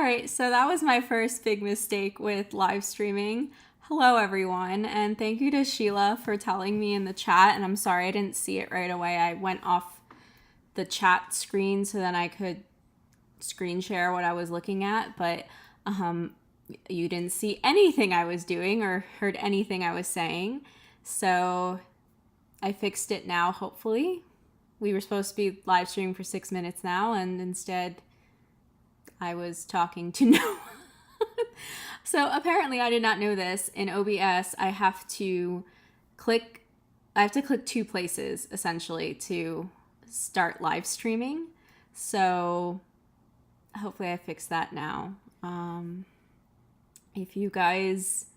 right, so that was my first big mistake with live streaming. Hello, everyone, and thank you to Sheila for telling me in the chat. And I'm sorry I didn't see it right away. I went off the chat screen so then I could screen share what I was looking at, but you didn't see anything I was doing or heard anything I was saying. So I fixed it now, hopefully. We were supposed to be live streaming for 6 minutes now, and instead I was talking to no one. So apparently I did not know this. In OBS, I have to click two places essentially to start live streaming. So hopefully I fixed that now. If you guys,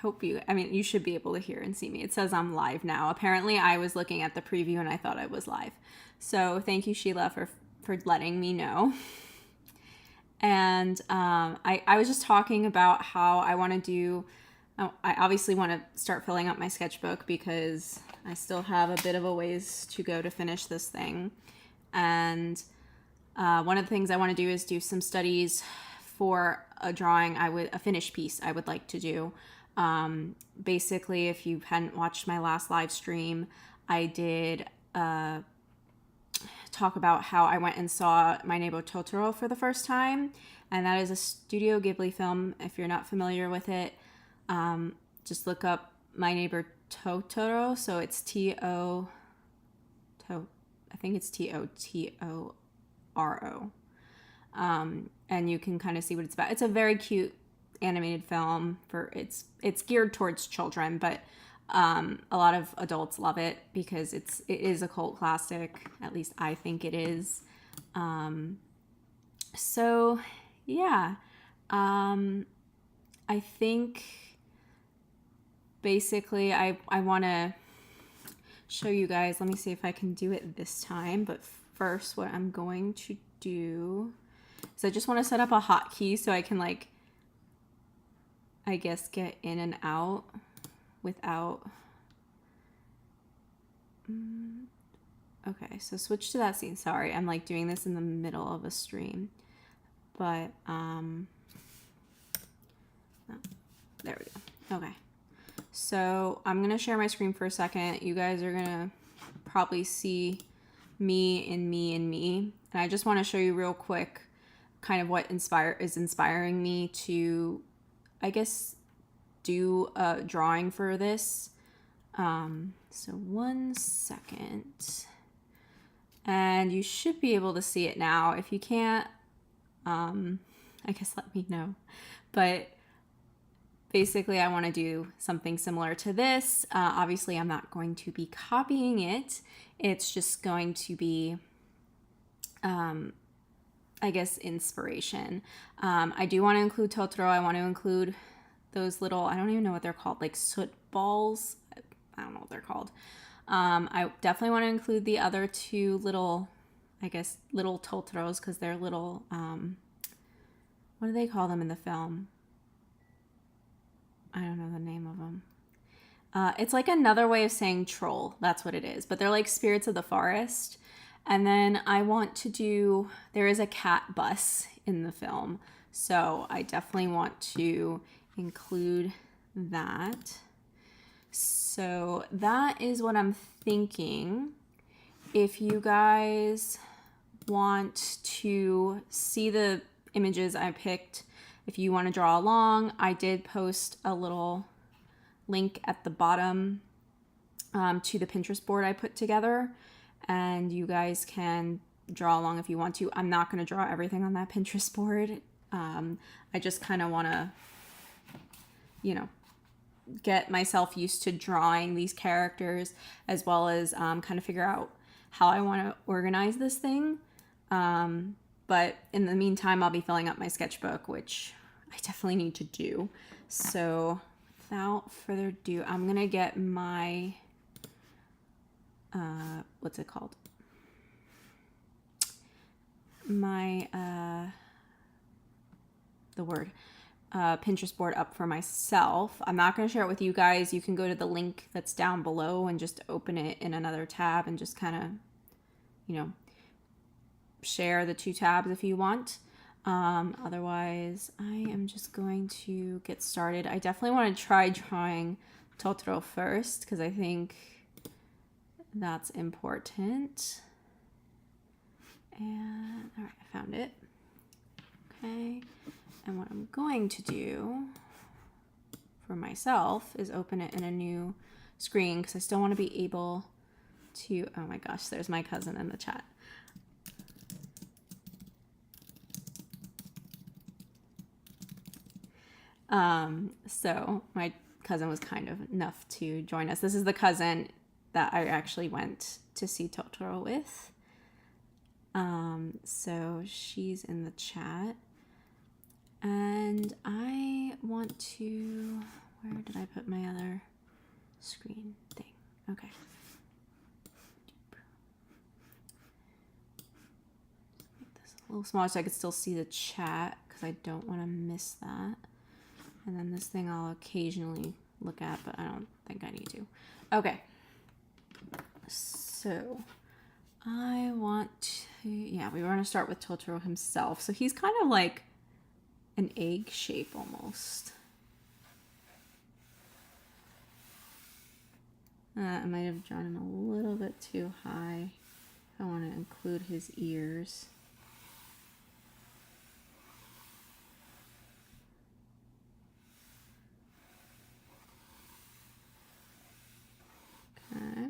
you should be able to hear and see me. It says I'm live now. Apparently I was looking at the preview and I thought I was live. So thank you, Sheila, for letting me know. And I was just talking about how I want to do, I obviously want to start filling up my sketchbook because I still have a bit of a ways to go to finish this thing. And one of the things I want to do is do some studies for a drawing, a finished piece I would like to do. Basically, if you hadn't watched my last live stream, I did talk about how I went and saw My Neighbor Totoro for the first time, and that is a Studio Ghibli film. If you're not familiar with it, just look up My Neighbor Totoro. So it's I think it's Totoro. And you can kind of see what it's about. It's a very cute animated film. It's geared towards children, but a lot of adults love it because it is a cult classic. At least I think it is. So yeah, I think basically I want to show you guys. Let me see if I can do it this time. But first, what I'm going to do is I just want to set up a hotkey so I can, like, I guess, get in and out without. Okay, so switch to that scene. Sorry, I'm like doing this in the middle of a stream, but no, there we go. Okay, so I'm gonna share my screen for a second. You guys are gonna probably see me and me and me, and I just want to show you real quick kind of what is inspiring me to, I guess, do a drawing for this. So 1 second, and you should be able to see it now. If you can't, I guess let me know. But basically I want to do something similar to this. Obviously I'm not going to be copying it. It's just going to be, I guess, inspiration. I do want to include Totoro. I want to include those little, I don't even know what they're called, like soot balls. I don't know what they're called. I definitely want to include the other two little, I guess, little Totoros, because they're little, what do they call them in the film? I don't know the name of them. It's like another way of saying troll. That's what it is. But they're like spirits of the forest. And then I want to do, there is a cat bus in the film. So I definitely want to include that. So that is what I'm thinking. If you guys want to see the images I picked, if you want to draw along, I did post a little link at the bottom to the Pinterest board I put together, and you guys can draw along if you want to. I'm not going to draw everything on that Pinterest board. I just kind of want to, get myself used to drawing these characters, as well as kind of figure out how I want to organize this thing. But in the meantime, I'll be filling up my sketchbook, which I definitely need to do. So without further ado, I'm going to get my, what's it called? My, Pinterest board up for myself. I'm not going to share it with you guys. You can go to the link that's down below and just open it in another tab and just kind of, share the two tabs if you want. Otherwise, I am just going to get started. I definitely want to try drawing Totoro first because I think that's important. And all right, I found it. Okay, and what I'm going to do for myself is open it in a new screen because I still want to be able to, oh my gosh, there's my cousin in the chat. So my cousin was kind of enough to join us. This is the cousin that I actually went to see Totoro with. So she's in the chat. And I want to, where did I put my other screen thing? Okay. Make this a little smaller so I could still see the chat because I don't want to miss that. And then this thing I'll occasionally look at, but I don't think I need to. Okay. So I want to, yeah, we were going to start with Totoro himself. So he's kind of like an egg shape almost. I might have drawn him a little bit too high. I want to include his ears. Okay.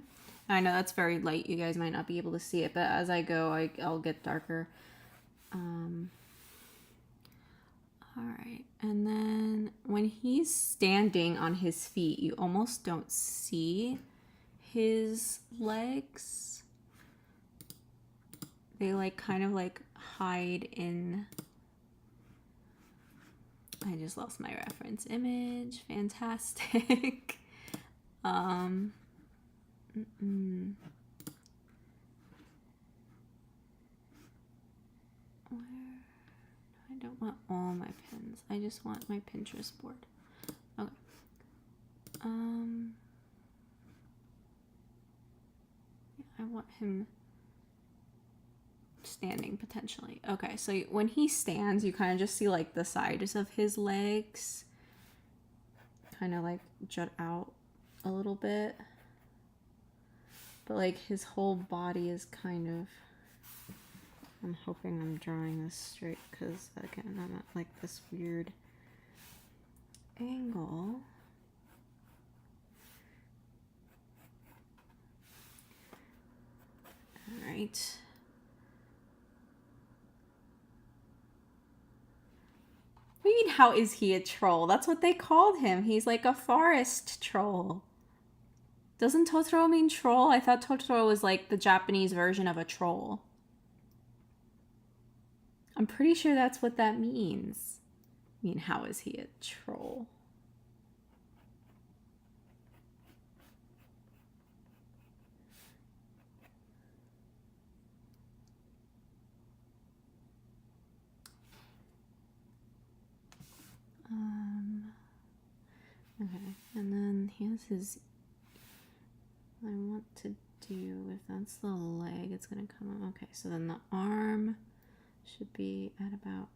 I know that's very light. You guys might not be able to see it, but as I go, I'll get darker. All right, and then when he's standing on his feet, you almost don't see his legs. They like kind of like hide in, I just lost my reference image. Fantastic. Where? I don't want all my pins. I just want my Pinterest board. Okay. I want him standing potentially. Okay, so when he stands, you kind of just see like the sides of his legs kind of like jut out a little bit. But like his whole body is kind of, I'm hoping I'm drawing this straight because again, I'm at like this weird angle. All right. What do you mean, how is he a troll? That's what they called him. He's like a forest troll. Doesn't Totoro mean troll? I thought Totoro was like the Japanese version of a troll. I'm pretty sure that's what that means. I mean, how is he a troll? Okay, and then he has his, I want to do, if that's the leg, it's gonna come up. Okay, so then the arm should be at about,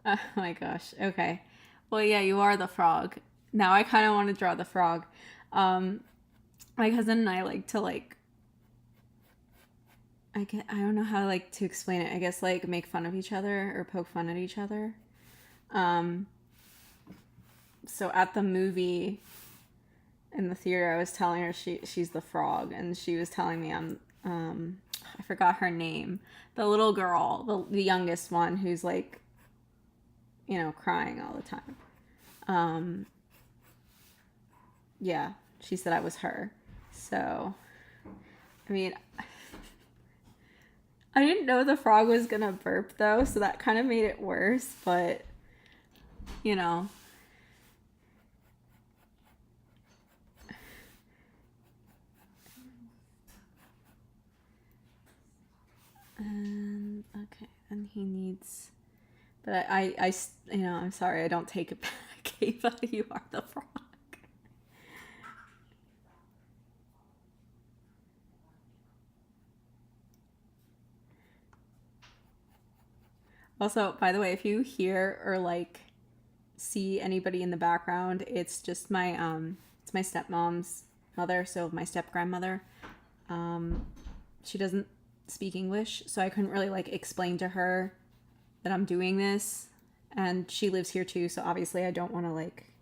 oh my gosh, okay. Well, yeah, you are the frog. Now I kind of want to draw the frog. My cousin and I like to like, I don't know how like to explain it. I guess like make fun of each other or poke fun at each other. So at the movie in the theater, I was telling her she's the frog, and she was telling me I forgot her name. The little girl, the youngest one, who's like, you know, crying all the time. Yeah, she said I was her. So, I mean, I didn't know the frog was gonna burp though, so that kind of made it worse, but, you know. And okay, and he needs, but I you know, I'm sorry, I don't take it back. Ava, you are the frog. Also, by the way, if you hear or like see anybody in the background, it's just it's my stepmom's mother, so my step grandmother. She doesn't speak English, so I couldn't really like explain to her that I'm doing this, and she lives here too, so obviously I don't want to like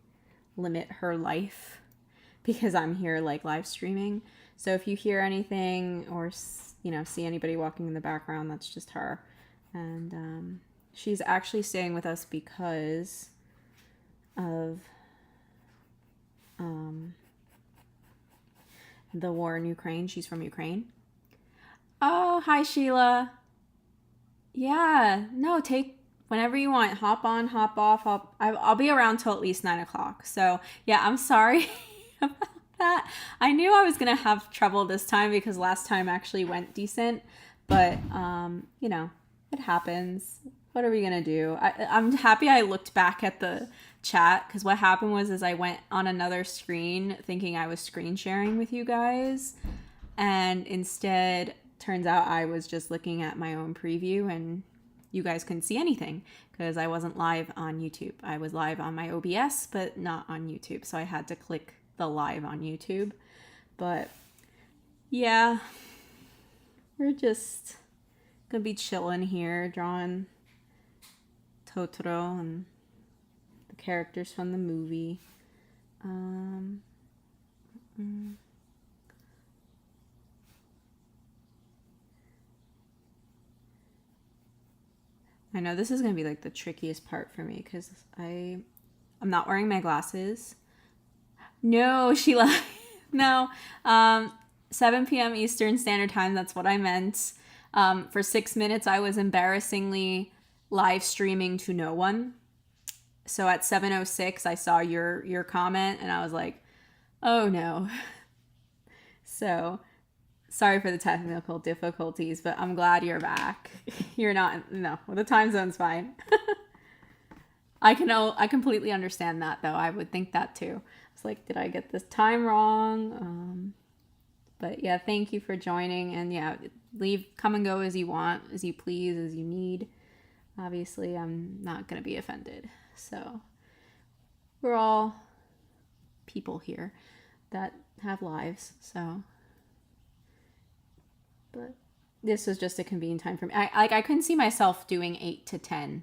limit her life because I'm here like live streaming. So if you hear anything or see anybody walking in the background, that's just her. And she's actually staying with us because of the war in Ukraine. She's from Ukraine. Oh, hi Sheila. Yeah, no, take whenever you want. Hop on, hop off. I'll be around till at least 9 o'clock. So yeah, I'm sorry about that. I knew I was gonna have trouble this time because last time actually went decent, but it happens. What are we gonna do? I'm happy I looked back at the chat because what happened was is I went on another screen thinking I was screen sharing with you guys, and instead turns out I was just looking at my own preview and you guys couldn't see anything because I wasn't live on YouTube. I was live on my OBS, but not on YouTube. So I had to click the live on YouTube. But yeah, we're just gonna be chilling here, drawing Totoro and the characters from the movie. I know this is going to be like the trickiest part for me because I'm not wearing my glasses. No, Sheila. No. 7 p.m. Eastern Standard Time. That's what I meant. For 6 minutes, I was embarrassingly live streaming to no one. So at 7:06, I saw your comment and I was like, oh no. So sorry for the technical difficulties, but I'm glad you're back. You're not, no, the time zone's fine. I completely understand that though. I would think that too. It's like, did I get this time wrong? But yeah, thank you for joining, and yeah, come and go as you want, as you please, as you need. Obviously, I'm not going to be offended. So we're all people here that have lives, so. But this was just a convenient time for me. I couldn't see myself doing 8 to 10,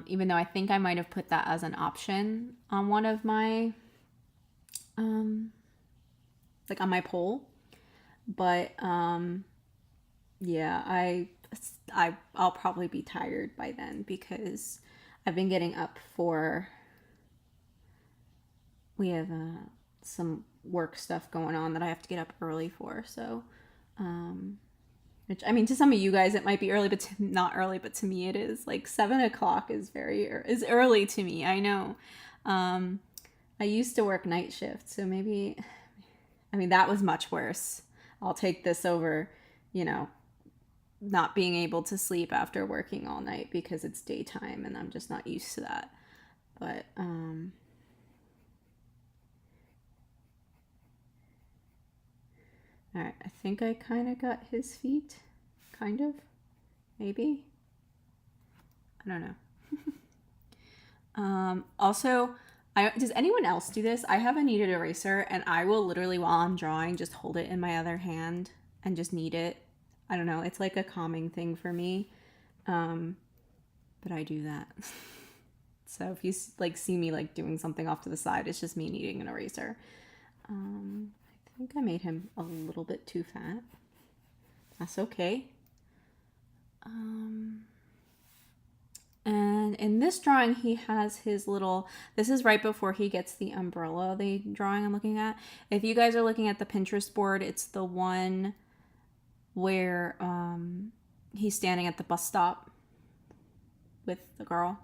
even though I think I might have put that as an option on one of my, like on my poll. But yeah, I'll probably be tired by then because I've been getting up we have some work stuff going on that I have to get up early for. So. Which, I mean, to some of you guys it might be early, but not early, but to me it is. Like 7 o'clock is is early to me. I know. I used to work night shift, so maybe, I mean, that was much worse. I'll take this over, not being able to sleep after working all night because it's daytime and I'm just not used to that. But all right, I think I kind of got his feet. Kind of. Maybe. I don't know. Also, does anyone else do this? I have a kneaded eraser and I will literally, while I'm drawing, just hold it in my other hand and just knead it. I don't know. It's like a calming thing for me. But I do that. So if you like see me like doing something off to the side, it's just me kneading an eraser. I think I made him a little bit too fat. That's okay. And in this drawing, he has his little, this is right before he gets the umbrella, the drawing I'm looking at. If you guys are looking at the Pinterest board, it's the one where he's standing at the bus stop with the girl.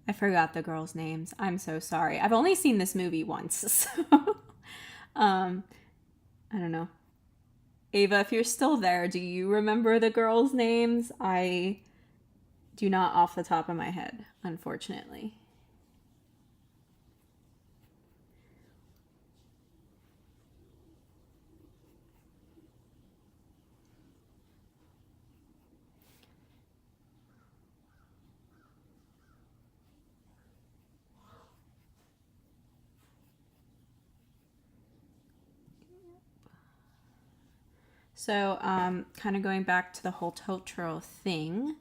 I forgot the girls' names. I'm so sorry. I've only seen this movie once, so I don't know. Ava, if you're still there, do you remember the girls' names? I do not off the top of my head, unfortunately. So, kind of going back to the whole Totoro thing,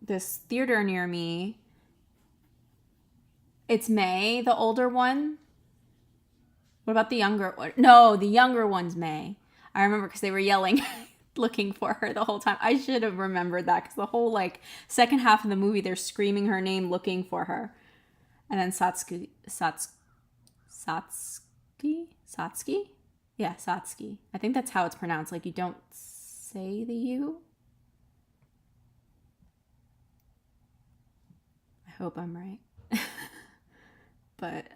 this theater near me, it's May, the older one. What about the younger one? No, the younger one's May. I remember because they were yelling, looking for her the whole time. I should have remembered that because the whole like second half of the movie, they're screaming her name, looking for her. And then Satsuki? Yeah, Satsuki. I think that's how it's pronounced. Like you don't say the U. I hope I'm right. But,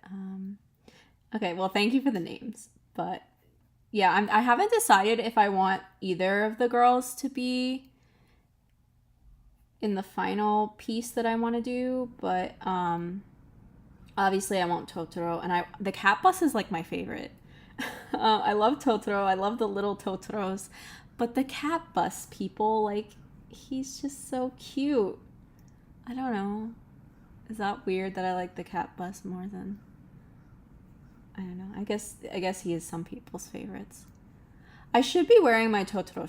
okay, well, thank you for the names. But, yeah, I haven't decided if I want either of the girls to be in the final piece that I want to do. But, obviously I want Totoro. And the cat bus is, like, my favorite. I love Totoro. I love the little Totoros. But the cat bus people, like, he's just so cute. I don't know. Is that weird that I like the cat bus more than... I don't know. I guess he is some people's favorites. I should be wearing my Totoro.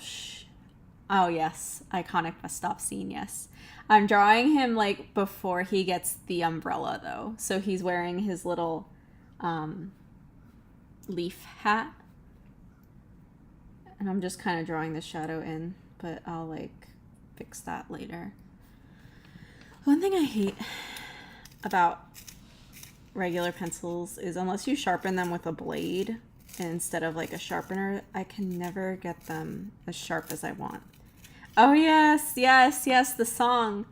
Oh, yes. Iconic bus stop scene, yes. I'm drawing him, like, before he gets the umbrella, though. So he's wearing his little leaf hat. And I'm just kind of drawing the shadow in. But I'll, like, fix that later. One thing I hate about regular pencils is unless you sharpen them with a blade instead of like a sharpener, I can never get them as sharp as I want. Oh yes, the song.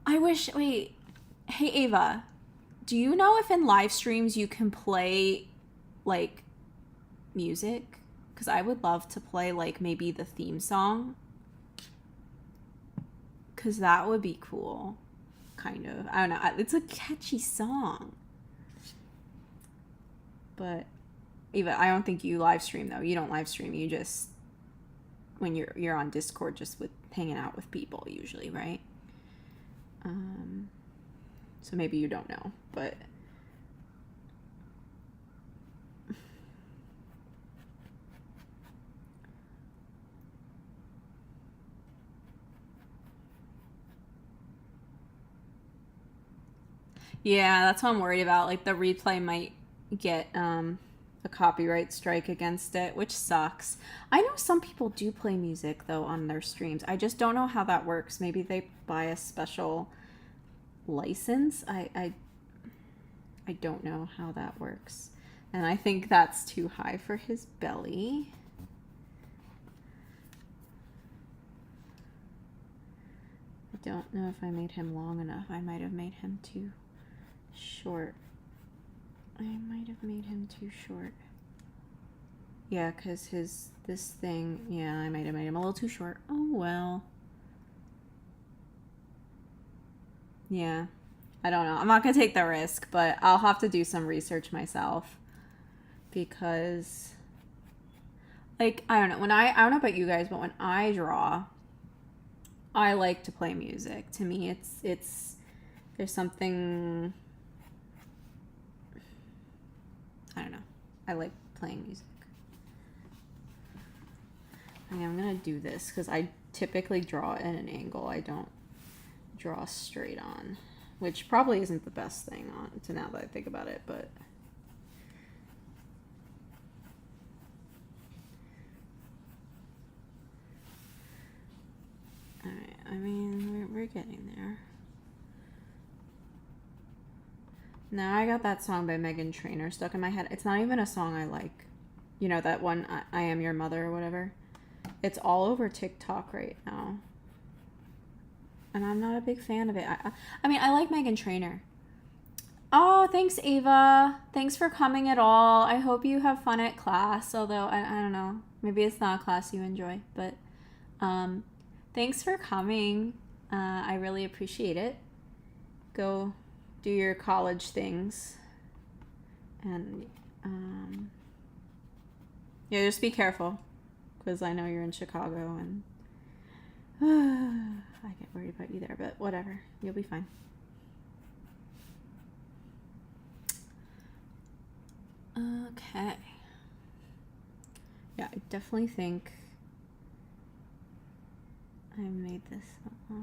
I wish, wait, hey Ava, do you know if in live streams you can play like music? Because I would love to play like maybe the theme song. Because that would be cool. Kind of. I don't know. It's a catchy song. But Eva, I don't think you live stream though. You don't live stream. You just when you're on Discord just with hanging out with people usually, right? So maybe you don't know, but yeah, that's what I'm worried about. Like the replay might get a copyright strike against it, which sucks. I know some people do play music though on their streams. I just don't know how that works. Maybe they buy a special license. I don't know how that works. And I think that's too high for his belly. I don't know if I made him long enough. I might have made him too short. Yeah, because this thing, yeah, I might have made him a little too short. Oh, well. Yeah, I don't know. I'm not going to take the risk, but I'll have to do some research myself. Because, like, I don't know. I don't know about you guys, but when I draw, I like to play music. To me, it's there's something... I don't know. I like playing music. Okay, I'm gonna do this because I typically draw at an angle. I don't draw straight on, which probably isn't the best thing on to now that I think about it, but alright, I mean we're getting there. Now I got that song by Meghan Trainor stuck in my head. It's not even a song I like. You know, that one, I Am Your Mother or whatever. It's all over TikTok right now. And I'm not a big fan of it. I mean, I like Meghan Trainor. Oh, thanks, Ava. Thanks for coming at all. I hope you have fun at class. Although, I don't know. Maybe it's not a class you enjoy. But thanks for coming. I really appreciate it. Go do your college things. And, yeah, just be careful. Because I know you're in Chicago and I get worried about you there, but whatever. You'll be fine. Okay. definitely think I made this up.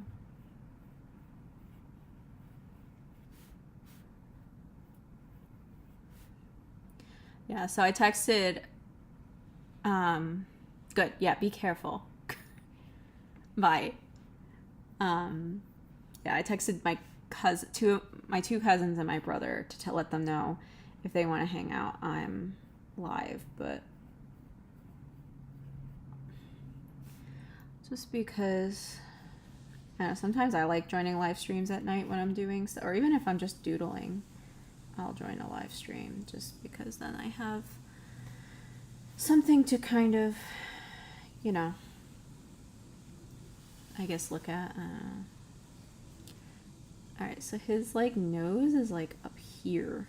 Yeah, so I texted, good, yeah, be careful. Bye. Yeah, I texted my two cousins and my brother to let them know if they want to hang out. I'm live, but just because I don't know, sometimes I like joining live streams at night when I'm doing so, or even if I'm just doodling, I'll join a live stream just because then I have something to kind of, you know, I guess look at. Alright, so his like nose is like up here,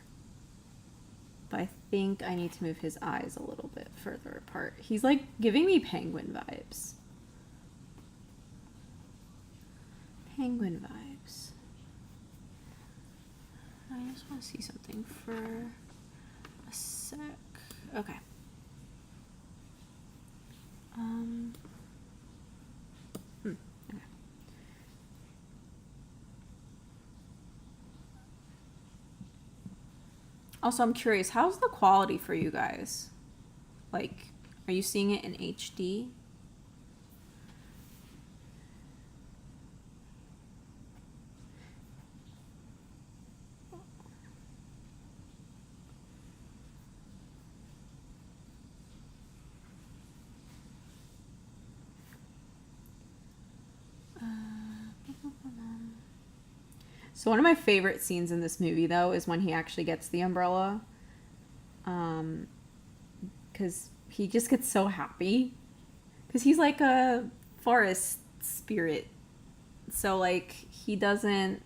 but I think I need to move his eyes a little bit further apart. He's like giving me penguin vibes. Penguin vibes. I just want to see something for a sec. Okay. Okay. Also, I'm curious, how's the quality for you guys? Like, are you seeing it in HD? So one of my favorite scenes in this movie, though, is when he actually gets the umbrella. Because he just gets so happy. Because he's like a forest spirit. So, like, he doesn't...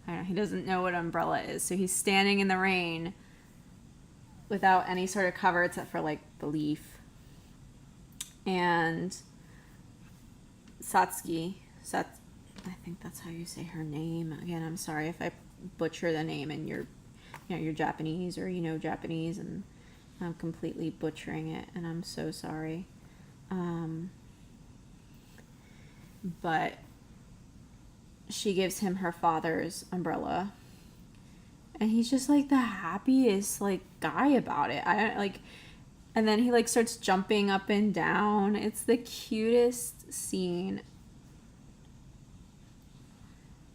I don't know, he doesn't know what umbrella is. So he's standing in the rain without any sort of cover except for, like, the leaf. And Satsuki, I think that's how you say her name. Again, I'm sorry if I butcher the name and you're Japanese or Japanese and I'm completely butchering it and I'm so sorry. But she gives him her father's umbrella and he's just like the happiest like guy about it. And then he like starts jumping up and down. It's the cutest scene.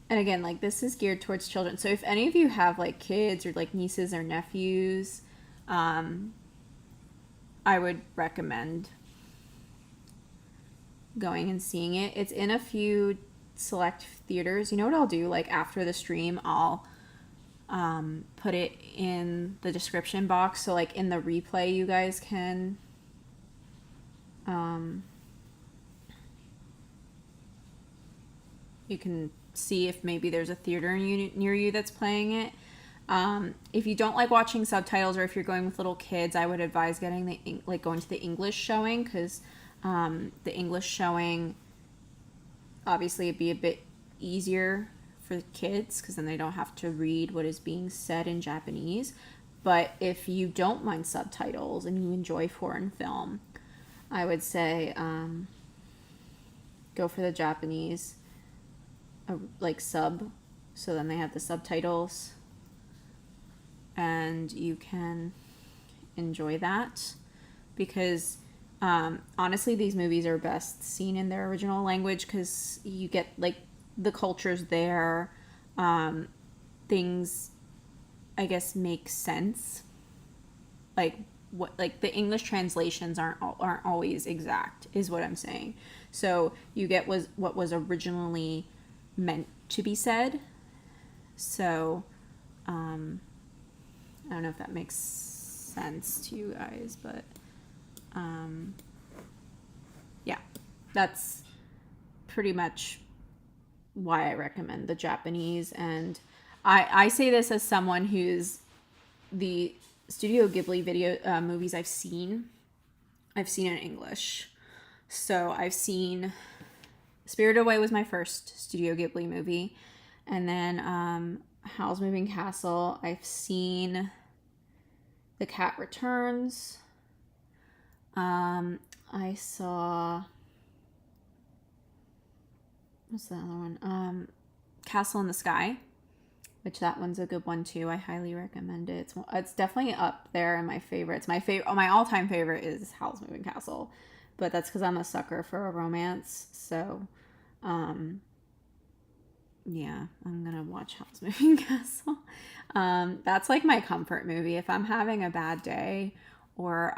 And again, like this is geared towards children. So if any of you have like kids or like nieces or nephews, I would recommend going and seeing it. It's in a few select theaters. You know what I'll do? Like after the stream, I'll put it in the description box. So like in the replay, you guys can you can see if maybe there's a theater near you that's playing it. If you don't like watching subtitles or if you're going with little kids, I would advise getting going to the English showing because the English showing obviously it'd be a bit easier for kids because then they don't have to read what is being said in Japanese. But if you don't mind subtitles and you enjoy foreign film, I would say go for the Japanese sub, so then they have the subtitles and you can enjoy that because honestly these movies are best seen in their original language because you get like the cultures there, things I guess make sense, like what like the English translations aren't always exact is what I'm saying. So you get what was originally meant to be said. So I don't know if that makes sense to you guys, but yeah, that's pretty much why I recommend the Japanese. And I say this as someone who's the Studio Ghibli video movies I've seen in English. So I've seen Spirited Away was my first Studio Ghibli movie, and then Howl's Moving Castle I've seen The Cat Returns. I saw, what's the other one? Castle in the Sky, which that one's a good one too. I highly recommend it. It's definitely up there in my favorites. My all-time favorite is Howl's Moving Castle, but that's because I'm a sucker for a romance. So, yeah, I'm gonna watch Howl's Moving Castle. That's like my comfort movie if I'm having a bad day, or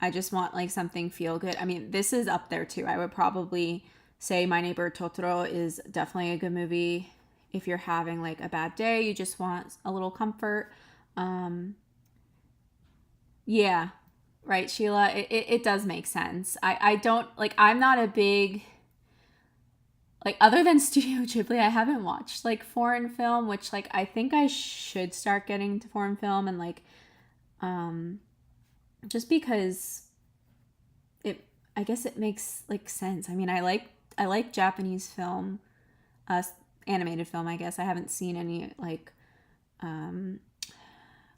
I just want like something feel good. I mean, this is up there too. I would probably say My Neighbor Totoro is definitely a good movie if you're having like a bad day, you just want a little comfort. Yeah, right, Sheila. It does make sense. I don't like, I'm not a big, like, other than Studio Ghibli, I haven't watched like foreign film, which like I think I should start getting to foreign film, and like just because I guess it makes like sense. I mean, I like Japanese film, animated film, I guess. I haven't seen any like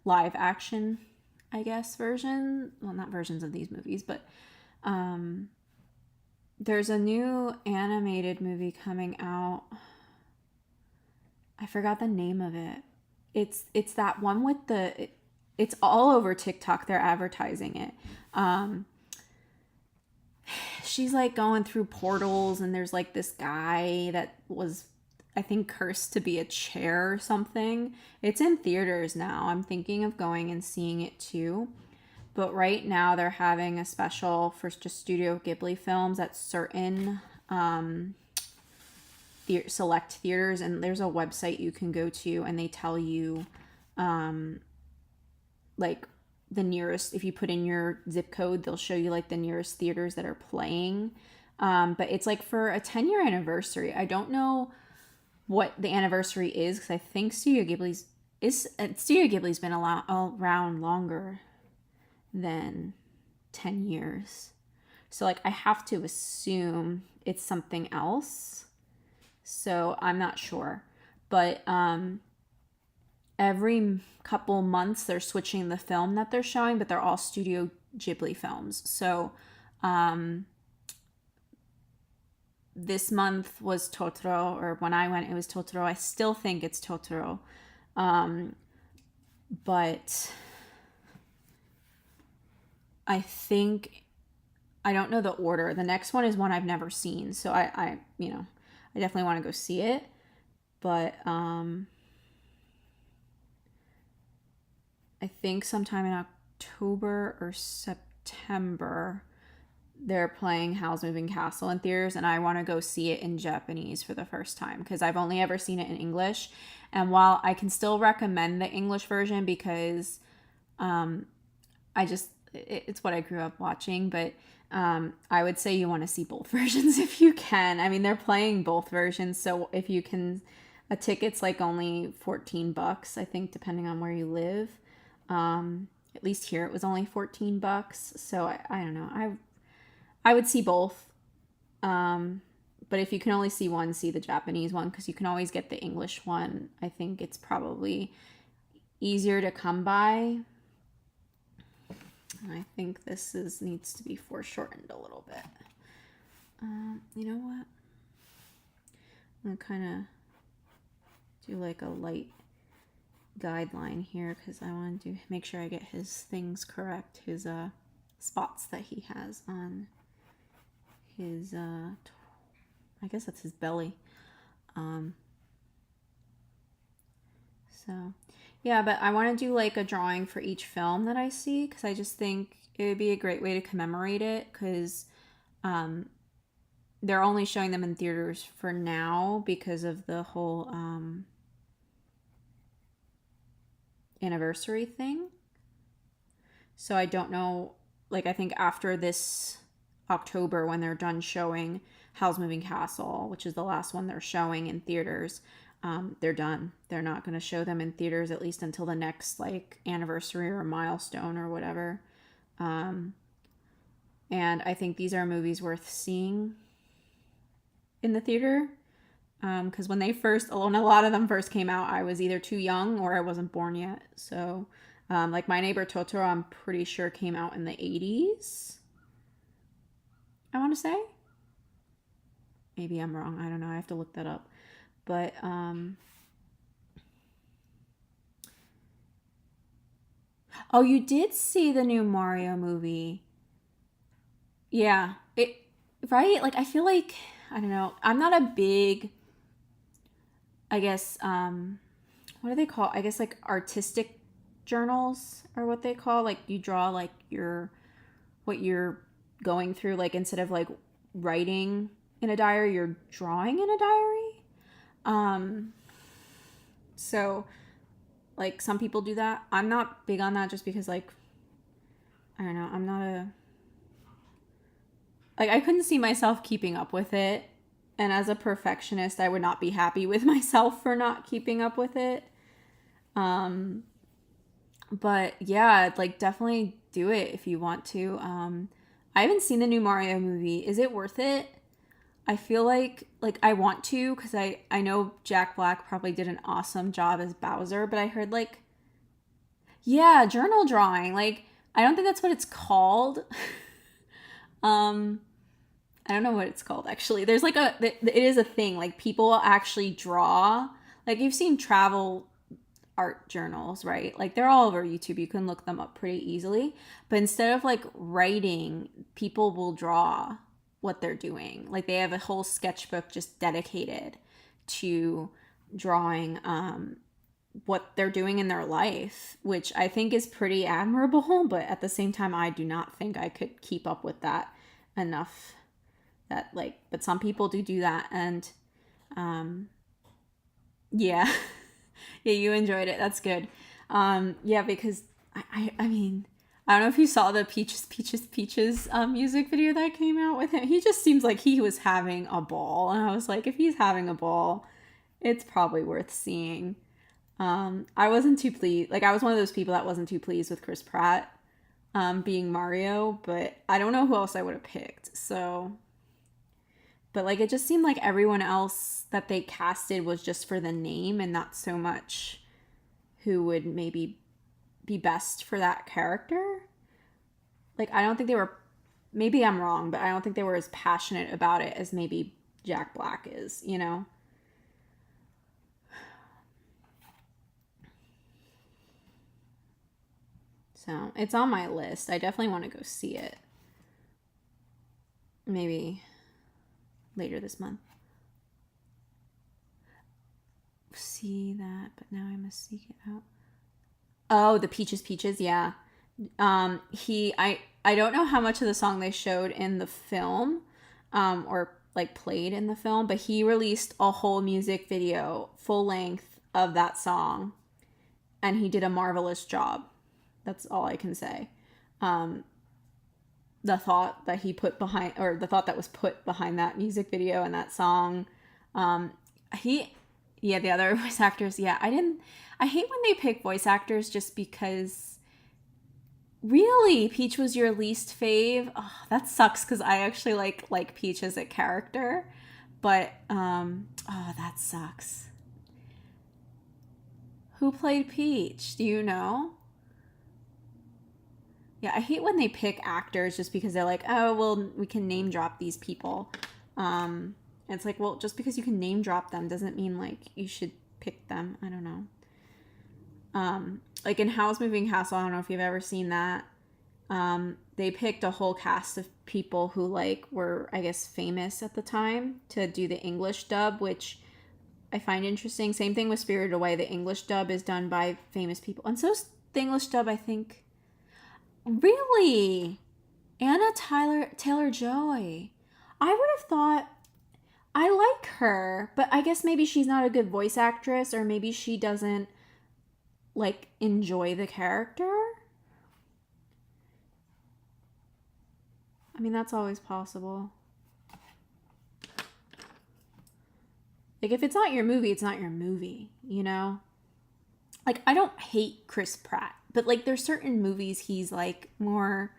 live action, I guess, version. Well, not versions of these movies, but there's a new animated movie coming out. I forgot the name of it. It's that one with it's all over TikTok. They're advertising it. She's like going through portals, and there's like this guy that was, I think, cursed to be a chair or something. It's in theaters now. I'm thinking of going and seeing it too. But right now they're having a special for just Studio Ghibli films at certain select theaters, and there's a website you can go to, and they tell you like the nearest, if you put in your zip code, they'll show you like the nearest theaters that are playing. But it's like for a 10-year anniversary. I don't know what the anniversary is, because I think Studio Ghibli's been around longer than 10 years. So like I have to assume it's something else. So I'm not sure. But every couple months they're switching the film that they're showing, but they're all Studio Ghibli films. So this month was Totoro, or when I went it was Totoro. I still think it's Totoro. But I think, I don't know the order. The next one is one I've never seen. So I definitely want to go see it. But I think sometime in October or September, they're playing Howl's Moving Castle in theaters, and I want to go see it in Japanese for the first time, because I've only ever seen it in English. And while I can still recommend the English version, because it's what I grew up watching, but I would say you want to see both versions if you can. I mean, they're playing both versions, so if you can, a ticket's like only $14, I think, depending on where you live. At least here it was only $14. So I don't know. I would see both. But if you can only see one, see the Japanese one, because you can always get the English one. I think it's probably easier to come by. I think this needs to be foreshortened a little bit. You know what? I'm going to kind of do like a light guideline here, because I want to make sure I get his things correct, his spots that he has on his I guess that's his belly. So yeah, but I want to do like a drawing for each film that I see, because I just think it would be a great way to commemorate it, because they're only showing them in theaters for now because of the whole anniversary thing. So I don't know, like I think after this October, when they're done showing Howl's Moving Castle, which is the last one they're showing in theaters, they're done. They're not going to show them in theaters, at least until the next like anniversary or milestone or whatever. And I think these are movies worth seeing in the theater, because when a lot of them first came out, I was either too young or I wasn't born yet. So Like My Neighbor Totoro, I'm pretty sure came out in the 80s. I want to say. Maybe I'm wrong. I don't know. I have to look that up. But oh, you did see the new Mario movie. Yeah. It right? Like I feel like I don't know. I'm not a big I guess what do they call? I guess like artistic journals or what they call like you draw like your what you're going through like instead of like writing in a diary, you're drawing in a diary. Um so like some people do that. I'm not big on that just because like I don't know, I'm not a like I couldn't see myself keeping up with it. And as a perfectionist, I would not be happy with myself for not keeping up with it. Um but yeah, like definitely do it if you want to. I haven't seen the new Mario movie. Is it worth it? I feel like I want to because I know Jack Black probably did an awesome job as Bowser, but I heard like yeah, journal drawing. Like I don't think that's what it's called. um I don't know what it's called actually. There's like it is a thing. Like people actually draw. Like you've seen travel art journals, right? Like they're all over YouTube. You can look them up pretty easily. But instead of like writing, people will draw what they're doing. Like they have a whole sketchbook just dedicated to drawing what they're doing in their life, which I think is pretty admirable, but at the same time I do not think I could keep up with that enough. That like but some people do that and yeah. Yeah, you enjoyed it. That's good. Yeah, because I mean, I don't know if you saw the Peaches music video that came out with him. He just seems like he was having a ball, and I was like, if he's having a ball, it's probably worth seeing. I wasn't too pleased. Like, I was one of those people that wasn't too pleased with Chris Pratt being Mario, but I don't know who else I would have picked. So, but like, it just seemed like everyone else that they casted was just for the name and not so much who would maybe be best for that character. Like, I don't think they were, maybe I'm wrong, but I don't think they were as passionate about it as maybe Jack Black is, you know? So it's on my list. I definitely want to go see it. Maybe later this month. See that, but now I must seek it out. Oh, the Peaches, yeah. I don't know how much of the song they showed in the film, or like played in the film, but he released a whole music video, full length of that song, and he did a marvelous job. That's all I can say. The thought that he put behind, or the thought that was put behind that music video and that song, he yeah, the other voice actors, yeah, I hate when they pick voice actors just because really Peach was your least fave. Oh, that sucks because I actually like Peach as a character, but oh, that sucks. Who played Peach? Do you know? Yeah, I hate when they pick actors just because they're like, oh, well, we can name drop these people. It's like, well, just because you can name drop them doesn't mean like you should pick them. I don't know. Like in Howl's Moving Castle, I don't know if you've ever seen that. They picked a whole cast of people who like were, I guess, famous at the time to do the English dub, which I find interesting. Same thing with Spirited Away. The English dub is done by famous people, and so the English dub, I think. Really, Anna Taylor-Joy. I would have thought I like her, but I guess maybe she's not a good voice actress, or maybe she doesn't like enjoy the character. I mean, that's always possible. Like, if it's not your movie, it's not your movie, you know? Like, I don't hate Chris Pratt, but like, there's certain movies he's like more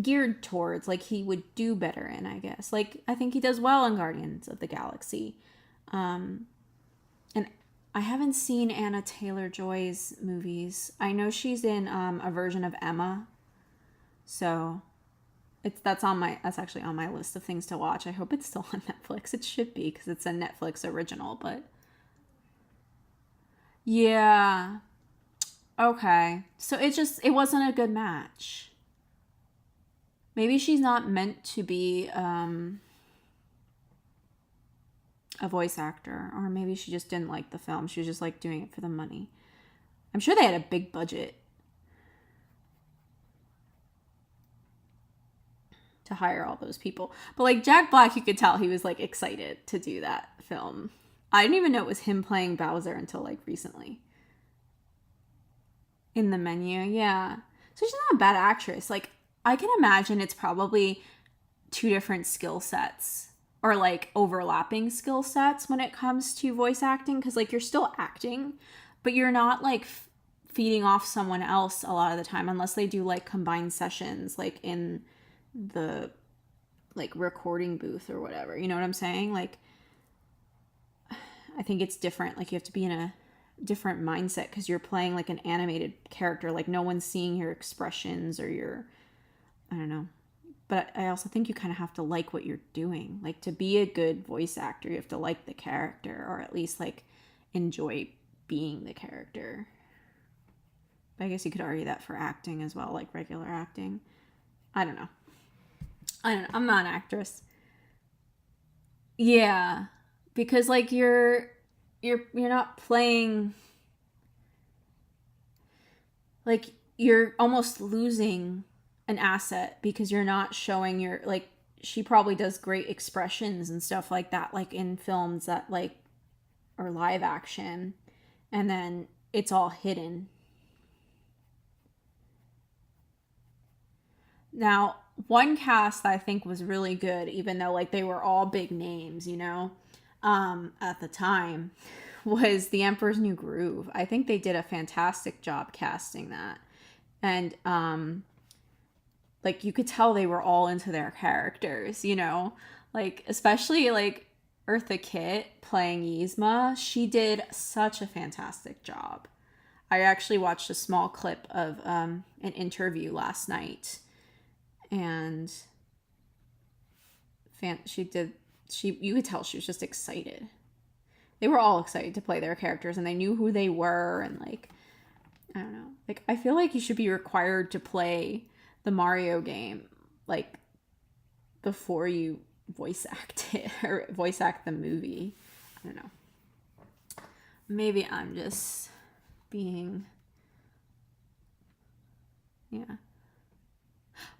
geared towards, like he would do better in, I guess. Like, I think he does well in Guardians of the Galaxy. And I haven't seen Anna Taylor-Joy's movies. I know she's in a version of Emma. So that's actually on my list of things to watch. I hope it's still on Netflix. It should be because it's a Netflix original, but yeah. Okay. So it wasn't a good match. Maybe she's not meant to be a voice actor, or maybe she just didn't like the film. She was just like doing it for the money. I'm sure they had a big budget to hire all those people. But like Jack Black, you could tell he was like excited to do that film. I didn't even know it was him playing Bowser until like recently. In the Menu, yeah. So she's not a bad actress. Like, I can imagine it's probably two different skill sets or like overlapping skill sets when it comes to voice acting, because like you're still acting, but you're not like feeding off someone else a lot of the time, unless they do like combined sessions like in the like recording booth or whatever. You know what I'm saying? Like, I think it's different. Like, you have to be in a different mindset because you're playing like an animated character. Like, no one's seeing your expressions or your, I don't know. But I also think you kind of have to like what you're doing. Like, to be a good voice actor, you have to like the character, or at least like enjoy being the character. But I guess you could argue that for acting as well, like regular acting. I don't know. I'm not an actress. Yeah, because like you're not playing, like, you're almost losing an asset because you're not showing your, like, she probably does great expressions and stuff like that, like in films that like are live action, and then it's all hidden. Now, one cast that I think was really good, even though like they were all big names, you know, at the time, was The Emperor's New Groove. I think they did a fantastic job casting that. And like, you could tell they were all into their characters, you know? Like, especially like Eartha Kitt playing Yzma, she did such a fantastic job. I actually watched a small clip of an interview last night, and you could tell she was just excited. They were all excited to play their characters, and they knew who they were, and like, I don't know. Like, I feel like you should be required to play the Mario game like before you voice act it or voice act the movie. I don't know. Maybe I'm just being, yeah.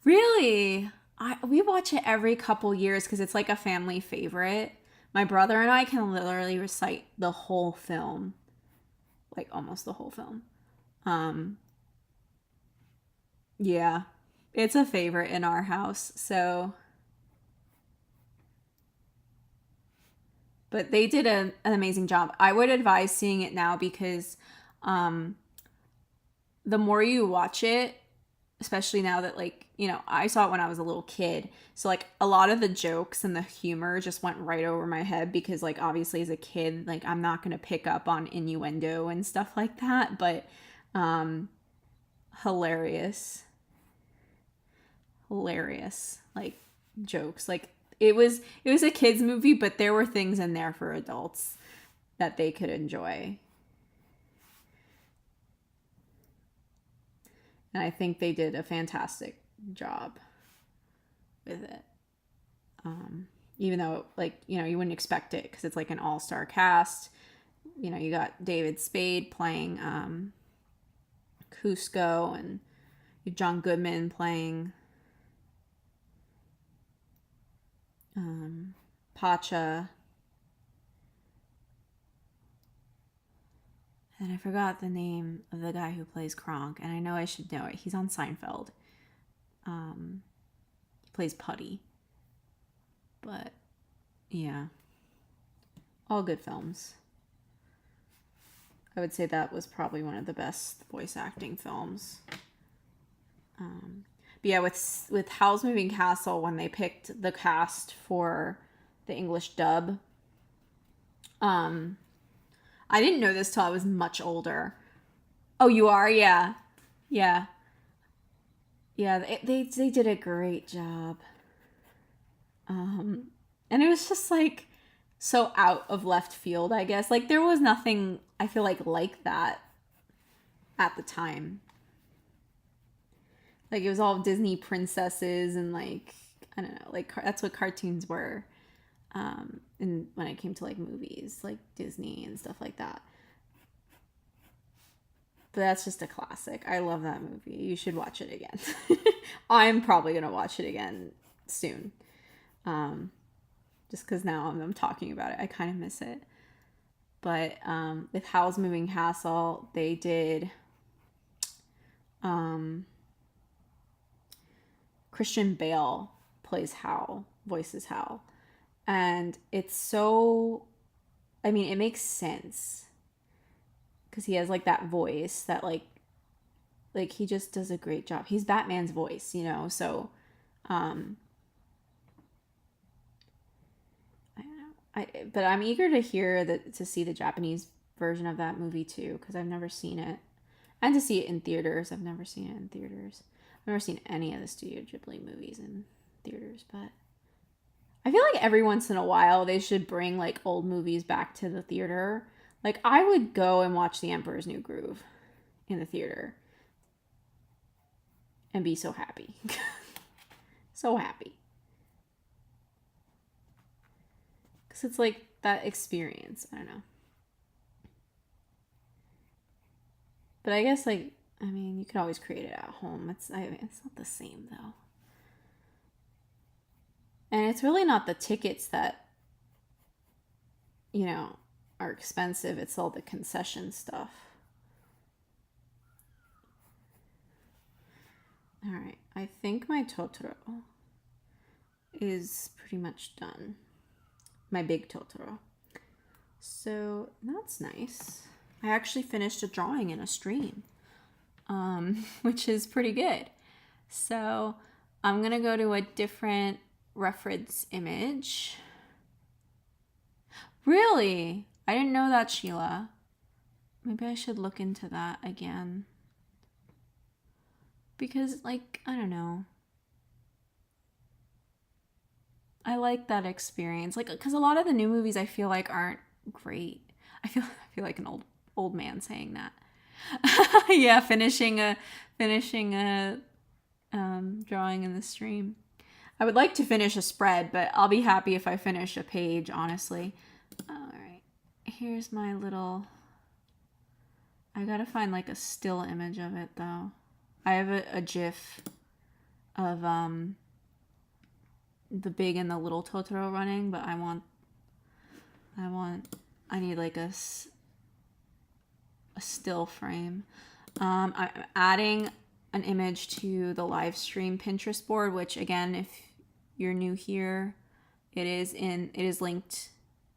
Really? We watch it every couple years because it's like a family favorite. My brother and I can literally recite the whole film, like almost the whole film. Um, yeah, it's a favorite in our house. So, but they did an amazing job. I would advise seeing it now because um, the more you watch it, especially now that, like, you know, I saw it when I was a little kid. So like a lot of the jokes and the humor just went right over my head because, like, obviously as a kid, like, I'm not going to pick up on innuendo and stuff like that, but um hilarious. Hilarious, like, jokes. Like, it was a kids movie, but there were things in there for adults that they could enjoy. And I think they did a fantastic job with it. Even though, like, you know, you wouldn't expect it because it's like an all-star cast. You know, you got David Spade playing Cusco, and John Goodman playing Pacha. And I forgot the name of the guy who plays Kronk, and I know I should know it. He's on Seinfeld. He plays Putty. But yeah, all good films. I would say that was probably one of the best voice acting films. But yeah, with Howl's Moving Castle, when they picked the cast for the English dub, I didn't know this till I was much older. Oh, you are? Yeah. Yeah. Yeah, they did a great job. And it was just like so out of left field, I guess. Like there was nothing I feel like that at the time. Like it was all Disney princesses and like I don't know, like that's what cartoons were. And when it came to like movies, like Disney and stuff like that. But that's just a classic. I love that movie. You should watch it again. I'm probably gonna watch it again soon. Just because now I'm talking about it, I kind of miss it. But with Howl's Moving Castle, they did Christian Bale plays Howl, voices Howl. And it's so, I mean, it makes sense. Because he has like that voice that like he just does a great job. He's Batman's voice, you know, so but I'm eager to hear to see the Japanese version of that movie too, because I've never seen it, and to see it in theaters. I've never seen it in theaters. I've never seen any of the Studio Ghibli movies in theaters, but I feel like every once in a while they should bring like old movies back to the theater. Like I would go and watch The Emperor's New Groove in the theater and be so happy. So happy. Because it's like that experience. I don't know. But I guess like, I mean, you could always create it at home. It's not the same though. And it's really not the tickets that, you know, are expensive. It's all the concession stuff. All right. I think my Totoro is pretty much done. My big Totoro. So that's nice. I actually finished a drawing in a stream, which is pretty good. So I'm going to go to a different reference image. Really? I didn't know that, Sheila. Maybe I should look into that again. Because, like, I don't know. I like that experience. Like, because a lot of the new movies I feel like aren't great. I feel like an old man saying that. Yeah, finishing a drawing in the stream. I would like to finish a spread, but I'll be happy if I finish a page, honestly. All right, here's my little. I gotta find like a still image of it though. I have a GIF of the big and the little Totoro running, but I need like a still frame. I'm adding an image to the live stream Pinterest board, which again, if you're new here, it is linked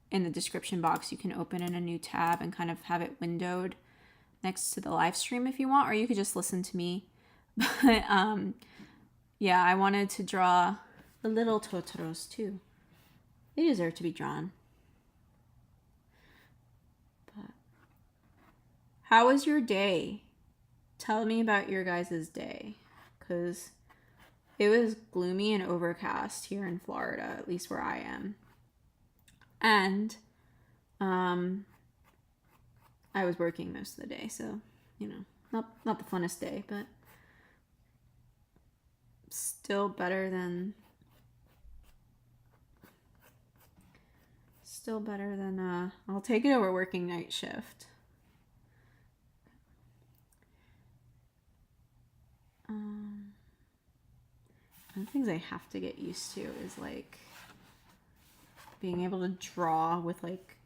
in the description box. You can open in a new tab and kind of have it windowed next to the live stream if you want, or you could just listen to me. But yeah, I wanted to draw the little Totoros too. They deserve to be drawn. But how was your day? Tell me about your guys' day, because it was gloomy and overcast here in Florida, at least where I am. And I was working most of the day, so, you know, not the funnest day, but still better than I'll take it over working night shift. One of the things I have to get used to is like being able to draw with like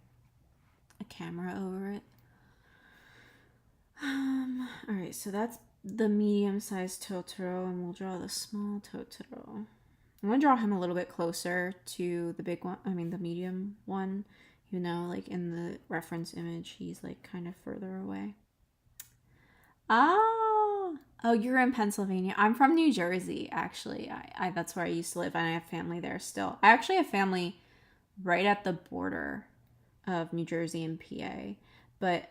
a camera over it. All right, so that's the medium-sized Totoro, and we'll draw the small Totoro. I'm gonna draw him a little bit closer to the big one. I mean, the medium one. You know, like in the reference image, he's like kind of further away. Oh, you're in Pennsylvania. I'm from New Jersey, actually. I that's where I used to live, and I have family there still. I actually have family right at the border of New Jersey and PA. But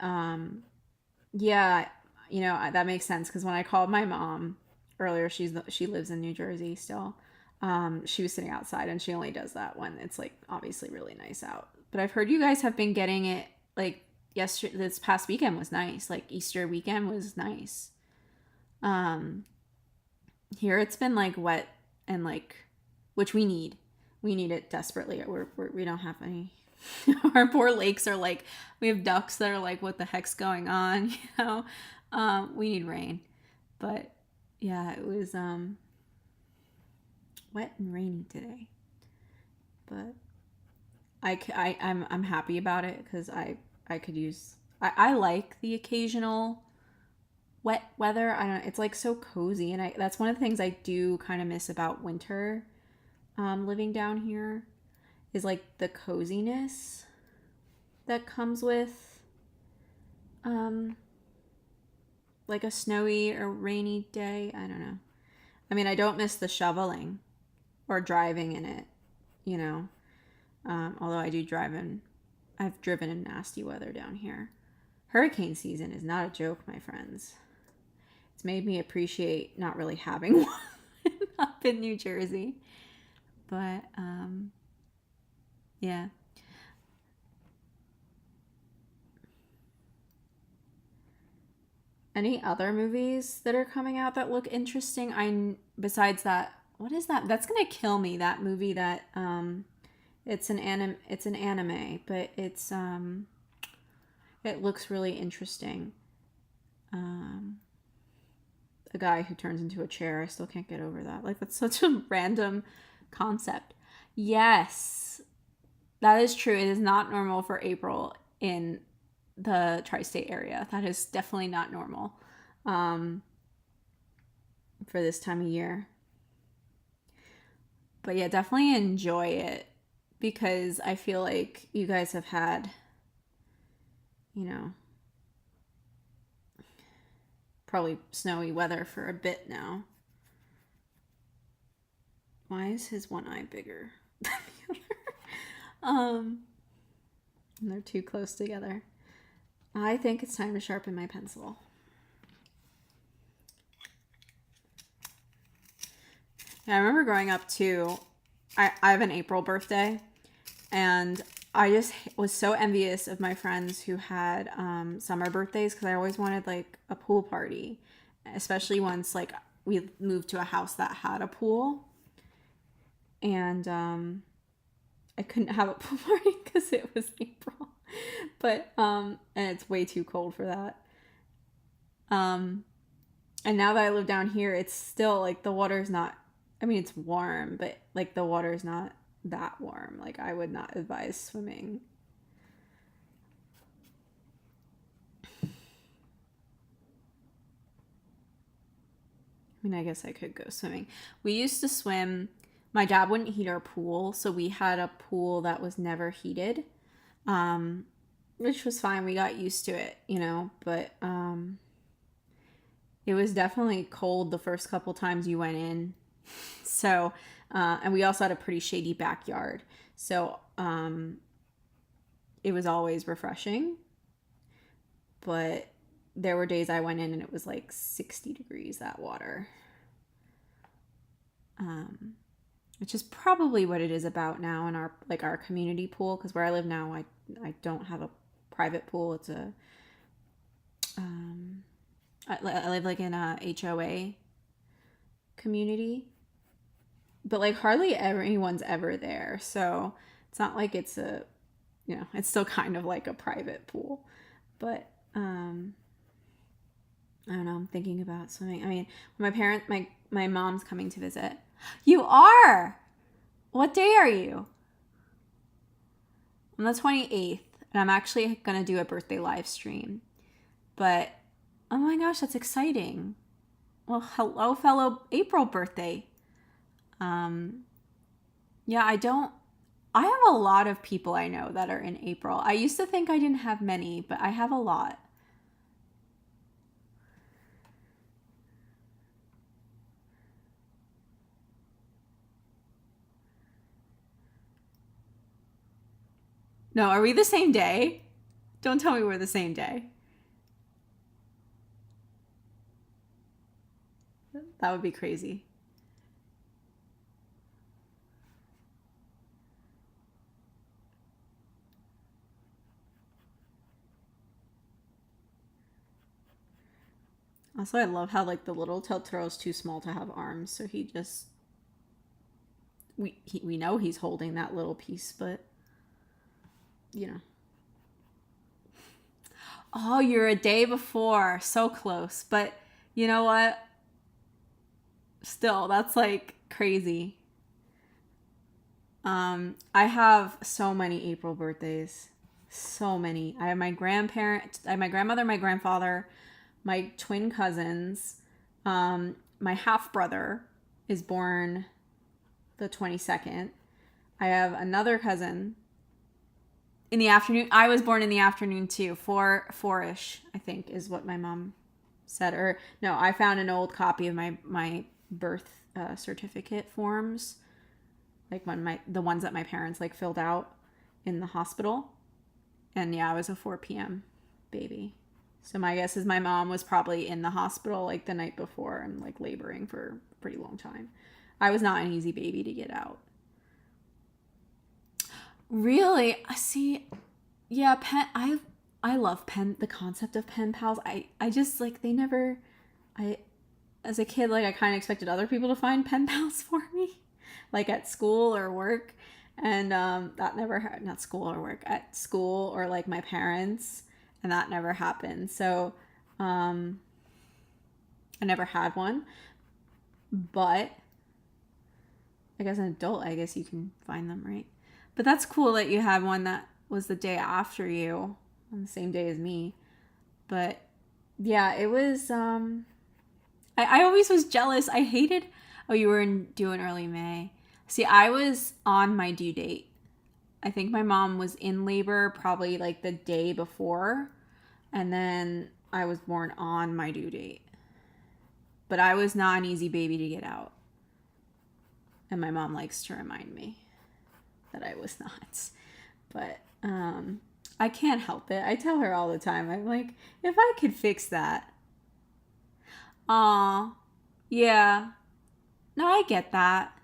yeah, you know, that makes sense because when I called my mom earlier, she lives in New Jersey still. She was sitting outside, and she only does that when it's like obviously really nice out. But I've heard you guys have been getting it like yesterday. This past weekend was nice. Like Easter weekend was nice. Um, Here it's been like wet and like, which we need. We need it desperately. We don't have any. Our poor lakes are like, we have ducks that are like, what the heck's going on? You know, we need rain. But yeah, it was wet and rainy today. But I'm happy about it because I could use. I like the occasional wet weather. I don't. It's like so cozy, and that's one of the things I do kind of miss about winter. Living down here is like the coziness that comes with um like a snowy or rainy day. I don't know. I mean, I don't miss the shoveling or driving in it, you know. Although I do drive in, I've driven in nasty weather down here. Hurricane season is not a joke, my friends. It's made me appreciate not really having one up in New Jersey. But yeah. Any other movies that are coming out that look interesting? Besides that, what is that? That's gonna kill me. That movie that it's an anime, but it looks really interesting. Um, a guy who turns into a chair. I still can't get over that. Like that's such a random concept. Yes, that is true. It is not normal for April in the tri-state area. That is definitely not normal for this time of year. But yeah, definitely enjoy it because I feel like you guys have had, you know, probably snowy weather for a bit now. Why is his one eye bigger than the other? And they're too close together. I think it's time to sharpen my pencil. Yeah, I remember growing up too. I have an April birthday, and I just was so envious of my friends who had summer birthdays because I always wanted like a pool party, especially once like we moved to a house that had a pool, and I couldn't have a pool party because it was April, but and it's way too cold for that. And now that I live down here, it's still like the water's not. I mean, it's warm, but like the water's not that warm. Like I would not advise swimming. I mean, I guess I could go swimming. We used to swim. My dad wouldn't heat our pool, so we had a pool that was never heated, which was fine. We got used to it, you know, but it was definitely cold the first couple times you went in. So, and we also had a pretty shady backyard. So, it was always refreshing. But there were days I went in and it was like 60 degrees, that water. Which is probably what it is about now in our community pool. Because where I live now, I don't have a private pool. It's I live like in a HOA community, but like hardly anyone's ever there, so it's not like it's it's still kind of like a private pool. But I don't know, I'm thinking about swimming. I mean, my mom's coming to visit. You are? What day are you? On the 28th, and I'm actually gonna do a birthday live stream. But oh my gosh, that's exciting. Well, hello, fellow April birthday. Yeah, I have a lot of people I know that are in April. I used to think I didn't have many, but I have a lot. No, are we the same day? Don't tell me we're the same day. That would be crazy. Also, I love how like the little Totoro is too small to have arms, so he just we know he's holding that little piece, but you know. Oh, you're a day before, so close, but you know what? Still, that's like crazy. I have so many April birthdays, so many. I have my grandparents, I have my grandmother, my grandfather, my twin cousins. My half brother is born the 22nd. I have another cousin in the afternoon. I was born in the afternoon too. Four-ish, I think, is what my mom said. Or no, I found an old copy of my birth certificate forms, like the ones that my parents like filled out in the hospital. And yeah, I was a 4 p.m. baby. So my guess is my mom was probably in the hospital like the night before and like laboring for a pretty long time. I was not an easy baby to get out. Really? See, yeah, I love the concept of pen pals. I just like as a kid, like I kind of expected other people to find pen pals for me, like at school or work. And that never not school or work, at school or like my parents, and that never happened. So I never had one, but I guess an adult, I guess you can find them, right? But that's cool that you had one that was the day after you, on the same day as me. But yeah, it was I always was jealous. I hated, oh, you were due in early May. See, I was on my due date. I think my mom was in labor probably like the day before, and then I was born on my due date. But I was not an easy baby to get out. And my mom likes to remind me that I was not. But I can't help it. I tell her all the time. I'm like, if I could fix that. Aw, yeah. No, I get that.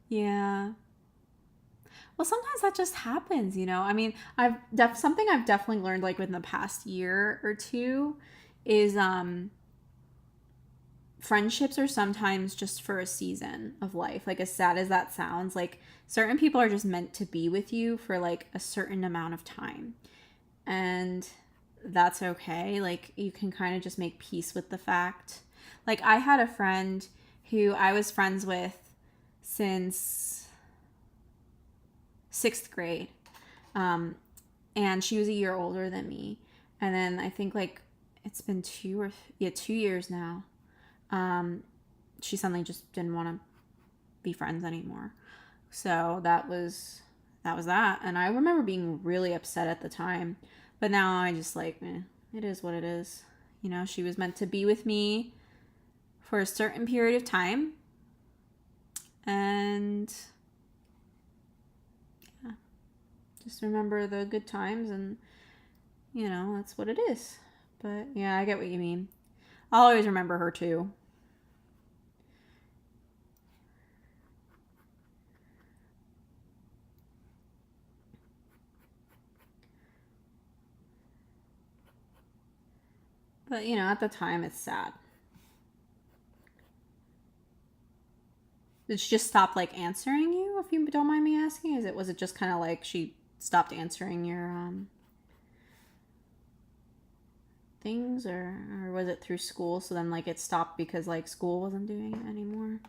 Yeah. Well, sometimes that just happens, you know. I mean, something I've definitely learned like within the past year or two is friendships are sometimes just for a season of life. Like as sad as that sounds, like certain people are just meant to be with you for like a certain amount of time. And that's okay. Like you can kind of just make peace with the fact. Like I had a friend who I was friends with since 6th grade. And she was a year older than me. And then I think like it's been 2 years now. She suddenly just didn't want to be friends anymore. So that was that. And I remember being really upset at the time. But now I just like, it is what it is. You know, she was meant to be with me for a certain period of time. And yeah, just remember the good times and, you know, that's what it is. But yeah, I get what you mean. I'll always remember her too. But, you know, at the time, it's sad. Did she just stop, like, answering you, if you don't mind me asking? Was it just kind of like she stopped answering your, things? Or was it through school, so then, like, it stopped because, like, school wasn't doing it anymore?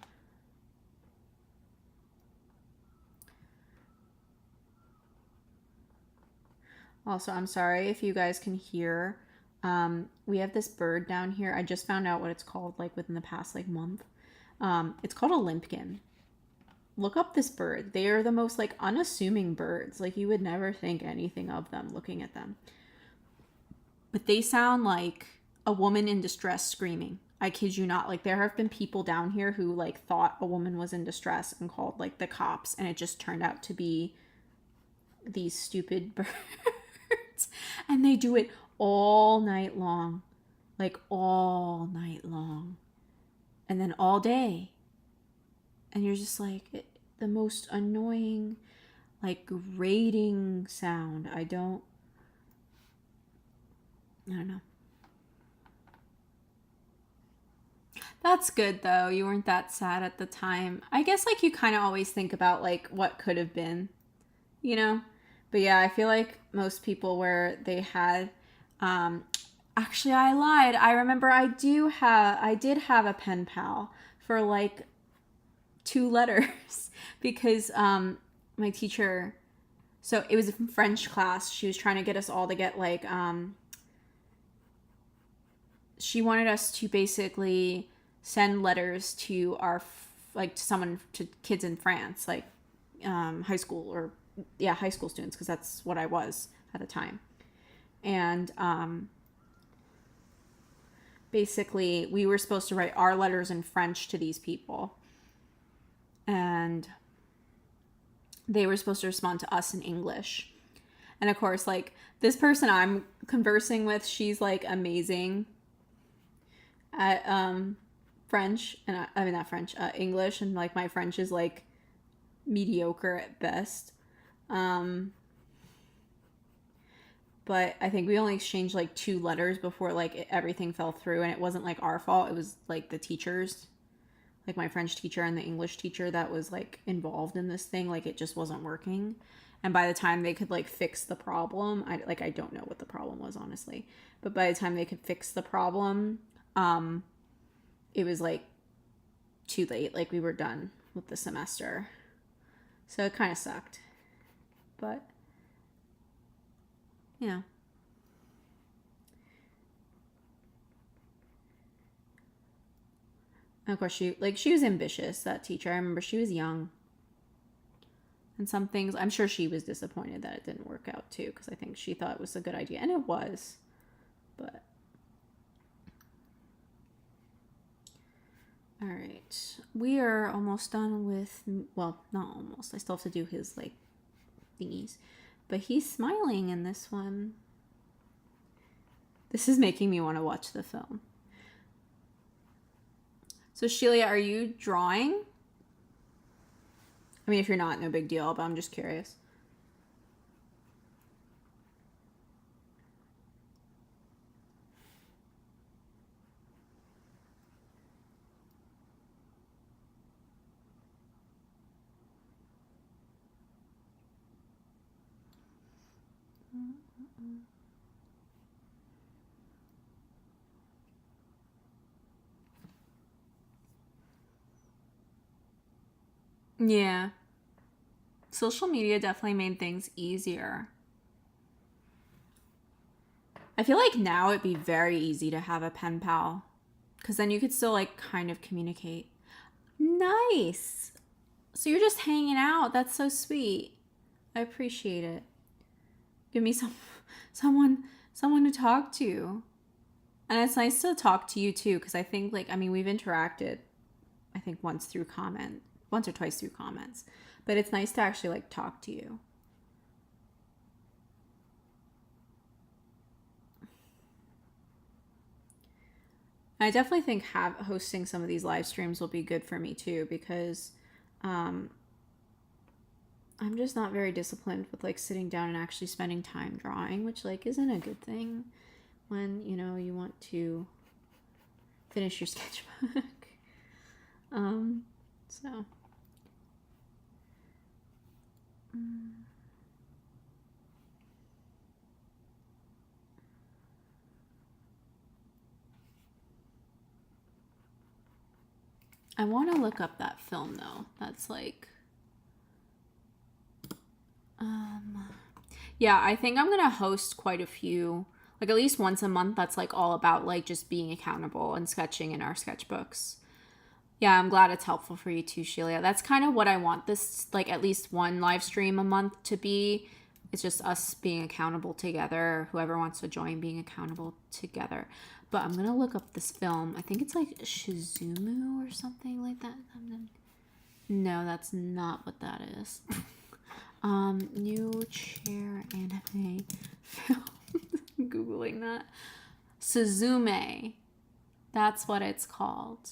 Also, I'm sorry if you guys can hear. We have this bird down here. I just found out what it's called like within the past like month. It's called a limpkin. Look up this bird. They are the most like unassuming birds. Like you would never think anything of them looking at them. But they sound like a woman in distress screaming. I kid you not. Like there have been people down here who like thought a woman was in distress and called like the cops, and it just turned out to be these stupid birds. And they do it all night long. Like all night long. And then all day. And you're just like, the most annoying, like, grating sound. I don't know. That's good, though. You weren't that sad at the time. I guess, like, you kind of always think about, like, what could have been, you know? But yeah, I feel like most people where they had, actually, I lied. I remember I did have a pen pal for, like, 2 letters because my teacher, so it was a French class. She was trying to get us all to get, like, she wanted us to basically send letters to our, like, to kids in France, like high school students, because that's what I was at the time. And basically we were supposed to write our letters in French to these people, and they were supposed to respond to us in English. And of course, like, this person I'm conversing with, she's like amazing at French, and English, and like my French is like mediocre at best. But I think we only exchanged like 2 letters before like everything fell through, and it wasn't like our fault. It was like the teachers, like my French teacher and the English teacher that was like involved in this thing. Like, it just wasn't working. And by the time they could like fix the problem, I don't know what the problem was, honestly, but by the time they could fix the problem, it was like too late. Like, we were done with the semester. So it kind of sucked. But, you know. And of course, she was ambitious, that teacher. I remember she was young. And some things, I'm sure she was disappointed that it didn't work out too, because I think she thought it was a good idea. And it was. But. All right. We are almost done with, well, not almost. I still have to do his, like, thingies. But he's smiling in this one. This is making me want to watch the film. So, Sheila, are you drawing? I mean, if you're not, no big deal, but I'm just curious. Yeah. Social media definitely made things easier. I feel like now it'd be very easy to have a pen pal, because then you could still, like, kind of communicate. Nice. So you're just hanging out. That's so sweet. I appreciate it. Give me someone to talk to. And it's nice to talk to you too, because I think, like, I mean, we've interacted, I think once or twice through comments, but it's nice to actually, like, talk to you. I definitely think hosting some of these live streams will be good for me too, because I'm just not very disciplined with, like, sitting down and actually spending time drawing, which, like, isn't a good thing when, you know, you want to finish your sketchbook. So. I want to look up that film, though. That's like, yeah, I think I'm gonna host quite a few, like, at least once a month. That's, like, all about, like, just being accountable and sketching in our sketchbooks. Yeah, I'm glad it's helpful for you too, Sheila. That's kind of what I want this, like, at least one live stream a month to be. It's just us being accountable together. Whoever wants to join, being accountable together. But I'm going to look up this film. I think it's like Shizumu or something like that. No, that's not what that is. New chair anime film. Googling that. Suzume. That's what it's called.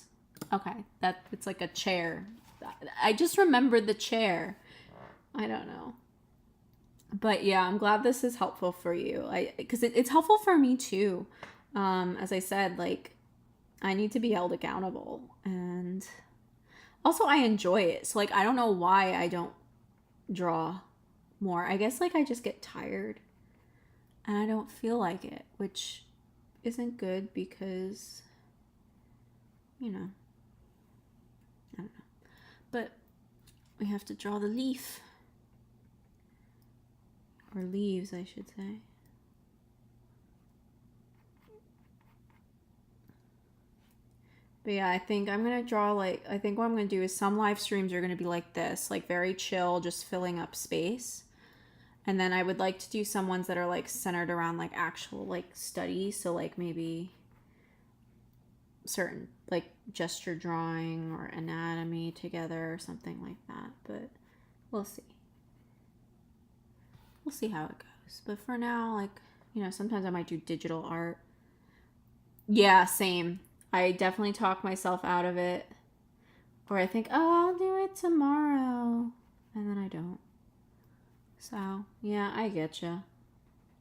Okay, it's like a chair. I just remembered the chair. I don't know. But yeah, I'm glad this is helpful for you. Because it's helpful for me too. As I said, like, I need to be held accountable. And also I enjoy it. So like, I don't know why I don't draw more. I guess like I just get tired and I don't feel like it, which isn't good because, you know, I don't know. But we have to draw the leaf. Or leaves, I should say. But yeah, I think I'm going to draw like, I think what I'm going to do is some live streams are going to be like this, like very chill, just filling up space. And then I would like to do some ones that are like centered around like actual like studies. So like maybe certain like gesture drawing or anatomy together or something like that. But we'll see. We'll see how it goes. But for now, like, you know, sometimes I might do digital art. Yeah, same. I definitely talk myself out of it. Or I think, oh, I'll do it tomorrow. And then I don't. So, yeah, I get you.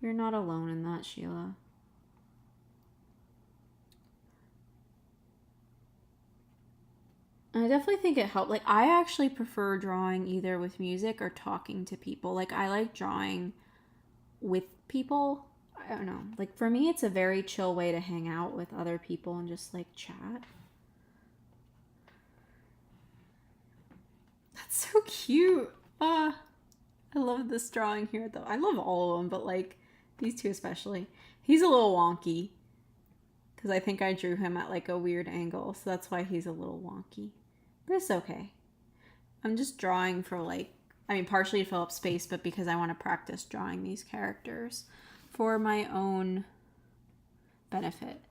You're not alone in that, Sheila. I definitely think it helped. Like, I actually prefer drawing either with music or talking to people. Like, I like drawing with people. I don't know. Like, for me, it's a very chill way to hang out with other people and just, like, chat. That's so cute. I love this drawing here, though. I love all of them, but, like, these two especially. He's a little wonky. Because I think I drew him at, like, a weird angle. So that's why he's a little wonky. But it's okay. I'm just drawing for like, I mean, partially to fill up space, but because I want to practice drawing these characters for my own benefit.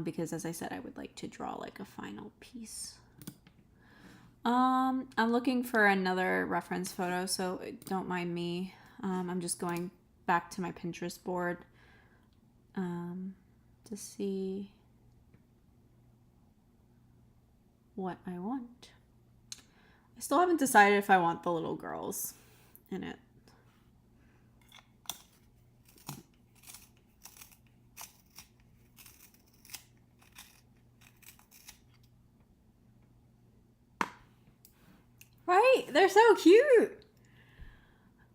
Because as I said, I would like to draw like a final piece. I'm looking for another reference photo, so don't mind me. I'm just going back to my Pinterest board to see what I want. I still haven't decided if I want the little girls in it. Right? They're so cute.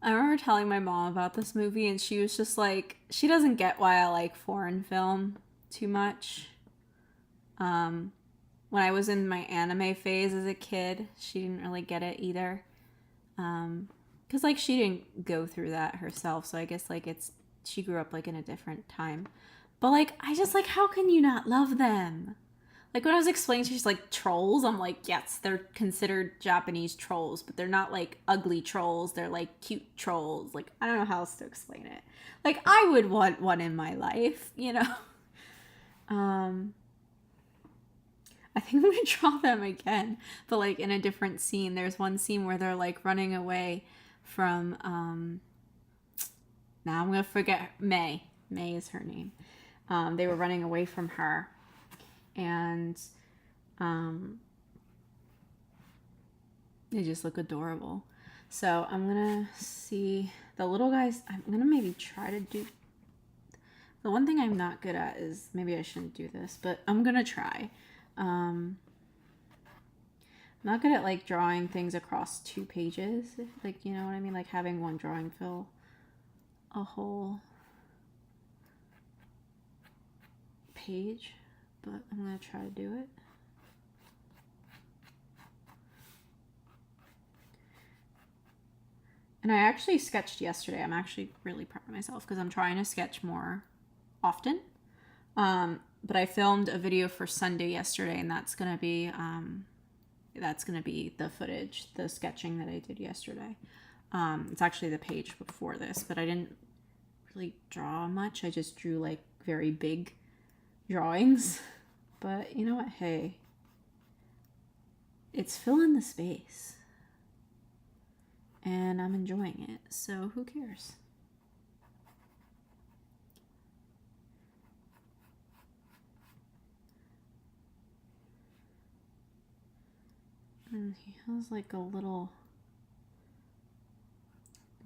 I remember telling my mom about this movie and she was just like, she doesn't get why I like foreign film too much. When I was in my anime phase as a kid, she didn't really get it either. Because, like, she didn't go through that herself, so I guess, like, she grew up, like, in a different time. But, like, I just, like, how can you not love them? Like, when I was explaining to her, she's like, trolls? I'm like, yes, they're considered Japanese trolls, but they're not, like, ugly trolls. They're, like, cute trolls. Like, I don't know how else to explain it. Like, I would want one in my life, you know? I think I'm going to draw them again, but, like, in a different scene. There's one scene where they're, like, running away from, now I'm going to forget, May. May is her name. They were running away from her, and they just look adorable. So I'm going to see the little guys. I'm going to maybe try to do, the one thing I'm not good at is, maybe I shouldn't do this, but I'm going to try. I'm not good at like drawing things across 2 pages, like, you know what I mean, like having one drawing fill a whole page, but I'm gonna try to do it. And I actually sketched yesterday. I'm actually really proud of myself because I'm trying to sketch more often. But I filmed a video for Sunday yesterday, and that's gonna be the footage, the sketching that I did yesterday. It's actually the page before this, but I didn't really draw much. I just drew like very big drawings. But you know what? Hey, it's filling the space. and I'm enjoying it, so who cares? And he has like a little,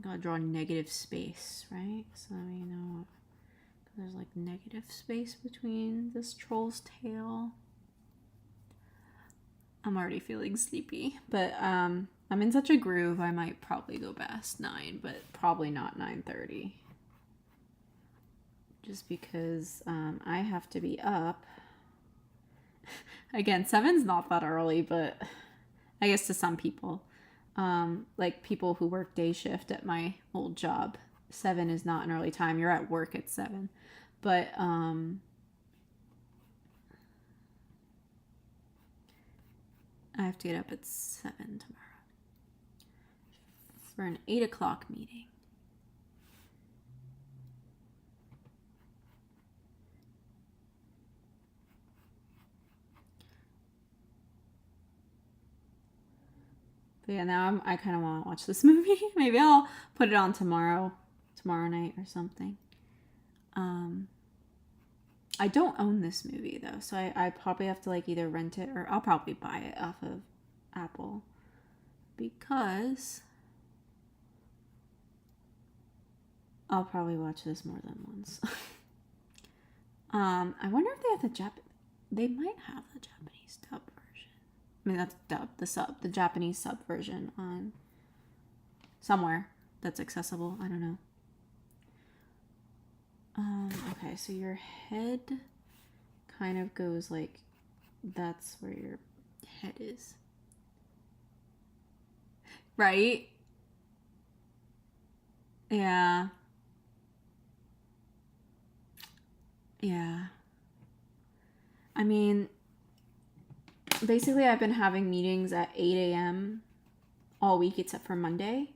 gotta draw negative space, right? So you know there's like negative space between this troll's tail. I'm already feeling sleepy, but I'm in such a groove, I might probably go past 9, but probably not 9:30. Just because I have to be up. Again, 7's not that early, but I guess to some people, like people who work day shift at my old job, 7 is not an early time. You're at work at 7, but I have to get up at 7 tomorrow for an 8 o'clock meeting. But yeah, now I kind of want to watch this movie. Maybe I'll put it on tomorrow night or something. I don't own this movie though, so I probably have to like either rent it or I'll probably buy it off of Apple, because I'll probably watch this more than once. I wonder if they have they might have the Japanese dub version. I mean, that's dub, the Japanese sub version on somewhere that's accessible. I don't know. Okay, so your head kind of goes like, that's where your head is. Right? Yeah. Yeah. I mean, basically I've been having meetings at 8 a.m. all week except for Monday.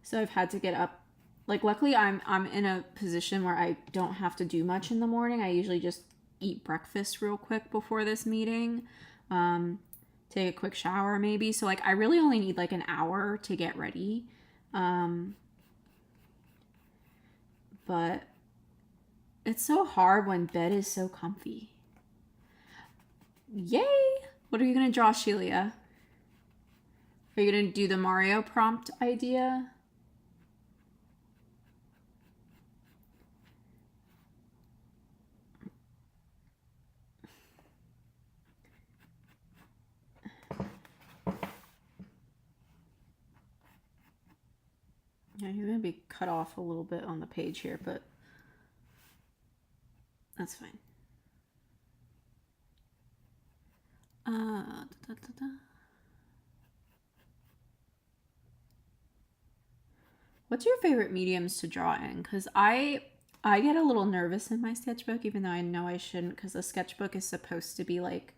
So I've had to get up. Like, luckily I'm in a position where I don't have to do much in the morning. I usually just eat breakfast real quick before this meeting. Take a quick shower maybe. So like I really only need like an hour to get ready. But it's so hard when bed is so comfy. Yay! What are you gonna draw, Shelia? Are you gonna do the Mario prompt idea? Yeah, you're gonna be cut off a little bit on the page here, but that's fine. What's your favorite mediums to draw in? Because I get a little nervous in my sketchbook, even though I know I shouldn't, because the sketchbook is supposed to be like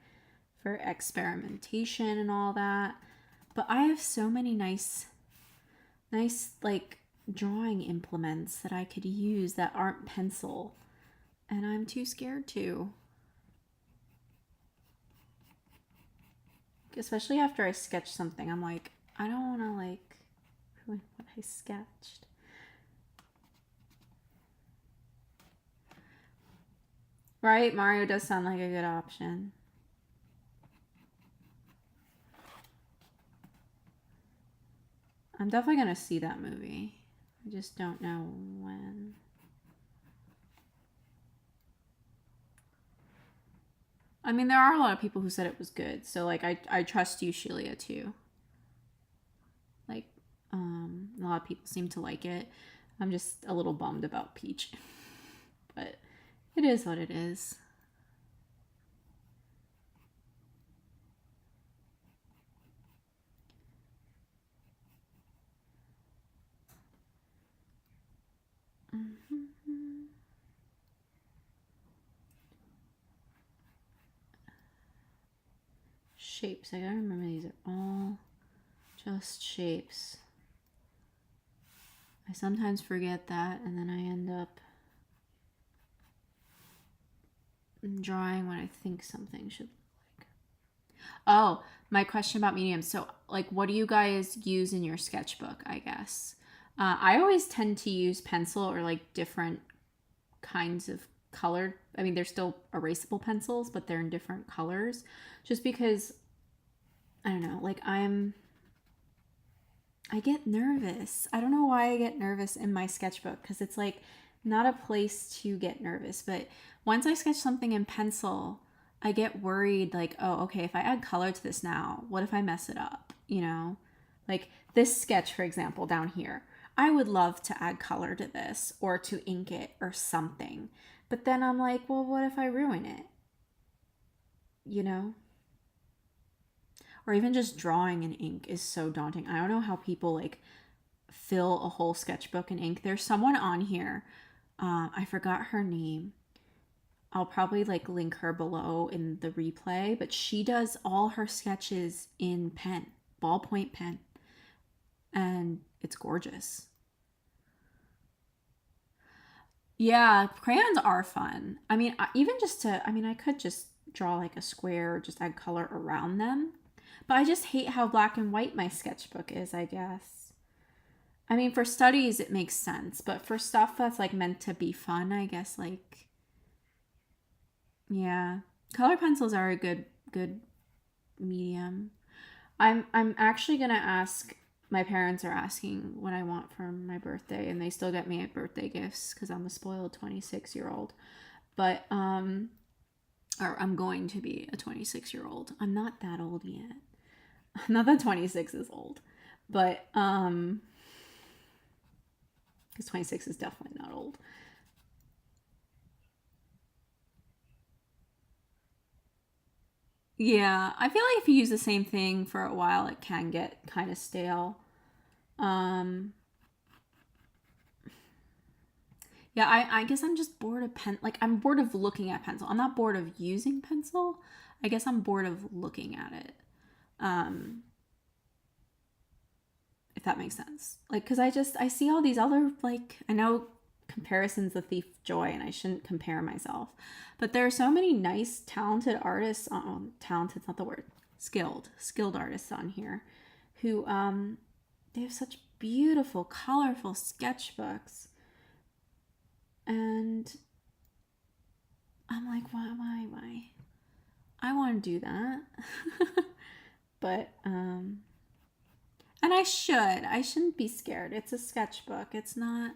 for experimentation and all that. But I have so many nice like drawing implements that I could use that aren't pencil, and I'm too scared to. Especially after I sketch something, I'm like, I don't want to like ruin what I sketched. Right? Mario does sound like a good option. I'm definitely going to see that movie. I just don't know when. I mean, there are a lot of people who said it was good. So, like, I trust you, Shelia, too. Like, a lot of people seem to like it. I'm just a little bummed about Peach. But it is what it is. Shapes. I gotta remember these are all just shapes. I sometimes forget that, and then I end up drawing what I think something should look like. Oh, my question about mediums. So like, what do you guys use in your sketchbook, I guess? I always tend to use pencil or like different kinds of colored. I mean, they're still erasable pencils, but they're in different colors. Just because, I don't know, like I get nervous. I don't know why I get nervous in my sketchbook, because it's like not a place to get nervous. But once I sketch something in pencil, I get worried like, oh, okay, if I add color to this now, what if I mess it up? You know, like this sketch, for example, down here. I would love to add color to this or to ink it or something. But then I'm like, well, what if I ruin it? You know? Or even just drawing in ink is so daunting. I don't know how people like fill a whole sketchbook in ink. There's someone on here. I forgot her name. I'll probably like link her below in the replay, but she does all her sketches in pen, ballpoint pen, and it's gorgeous. Yeah, crayons are fun. I mean, even just to, I mean, I could just draw like a square or just add color around them, but I just hate how black and white my sketchbook is, I guess. I mean, for studies, it makes sense, but for stuff that's like meant to be fun, I guess, like, yeah, color pencils are a good medium. I'm actually gonna ask. My parents are asking what I want for my birthday, and they still get me birthday gifts because I'm a spoiled 26-year-old. But or I'm going to be a 26-year-old. I'm not that old yet. Not that 26 is old, but because 26 is definitely not old. Yeah, I feel like if you use the same thing for a while, it can get kind of stale. Um, yeah, I guess I'm just bored of pen. Like, I'm bored of looking at pencil. I'm not bored of using pencil. I guess I'm bored of looking at it. Um, if that makes sense. Like, because I see all these other, like, I know comparison's the thief of joy, and I shouldn't compare myself. But there are so many nice, talented artists. Talented's not the word. Skilled artists on here, who they have such beautiful, colorful sketchbooks, and I'm like, why? I want to do that, but and I should. I shouldn't be scared. It's a sketchbook. It's not.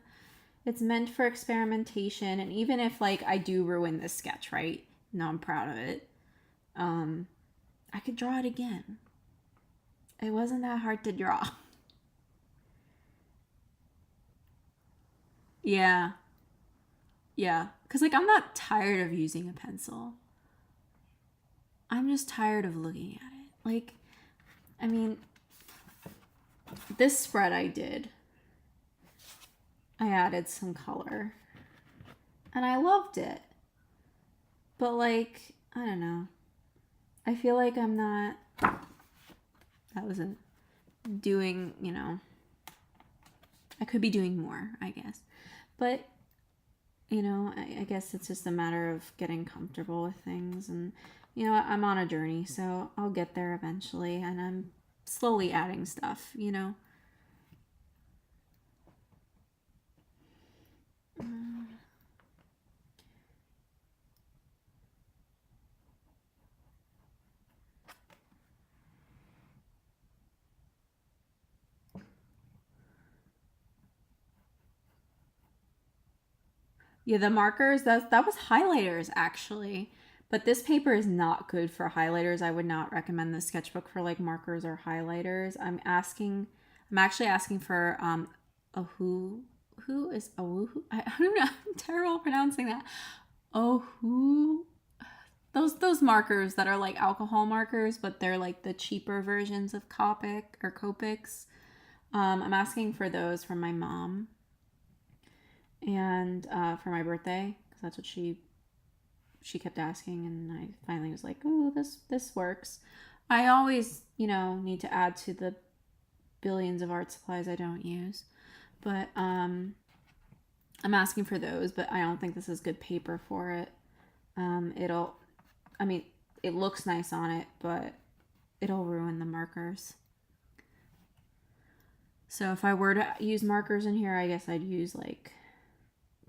It's meant for experimentation, and even if like I do ruin this sketch, right? No, I'm proud of it. Um, I could draw it again. It wasn't that hard to draw. Yeah, yeah. Cause like I'm not tired of using a pencil. I'm just tired of looking at it. Like, I mean, this spread I did, I added some color, and I loved it. But like, I don't know. I feel like I'm not. That wasn't doing. I could be doing more, I guess. But I guess it's just a matter of getting comfortable with things, and I'm on a journey, so I'll get there eventually, and I'm slowly adding stuff. Yeah, the markers, that was highlighters actually. But this paper is not good for highlighters. I would not recommend this sketchbook for like markers or highlighters. I'm actually asking for a who is a who I don't know. I'm terrible at pronouncing that. Oh who those markers that are like alcohol markers, but they're like the cheaper versions of Copic or Copics. I'm asking for those from my mom, and for my birthday, because that's what she kept asking, and I finally was like, oh, this works. I always need to add to the billions of art supplies I don't use, but I'm asking for those, but I don't think this is good paper for it. I mean, it looks nice on it, but it'll ruin the markers. So if I were to use markers in here, I guess I'd use like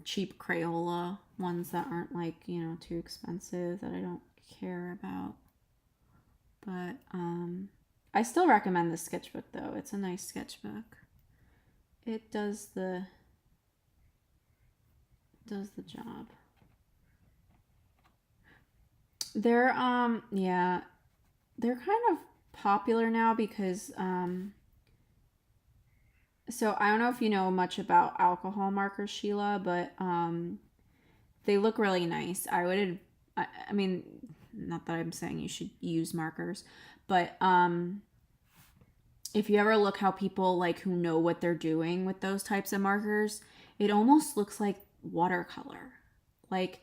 cheap Crayola ones that aren't like, you know, too expensive, that I don't care about. But I still recommend the sketchbook though. It's a nice sketchbook. It does the job. They're yeah, they're kind of popular now because so I don't know if you know much about alcohol markers, Sheila, but they look really nice. I mean, not that I'm saying you should use markers, but if you ever look how people like who know what they're doing with those types of markers, it almost looks like watercolor. Like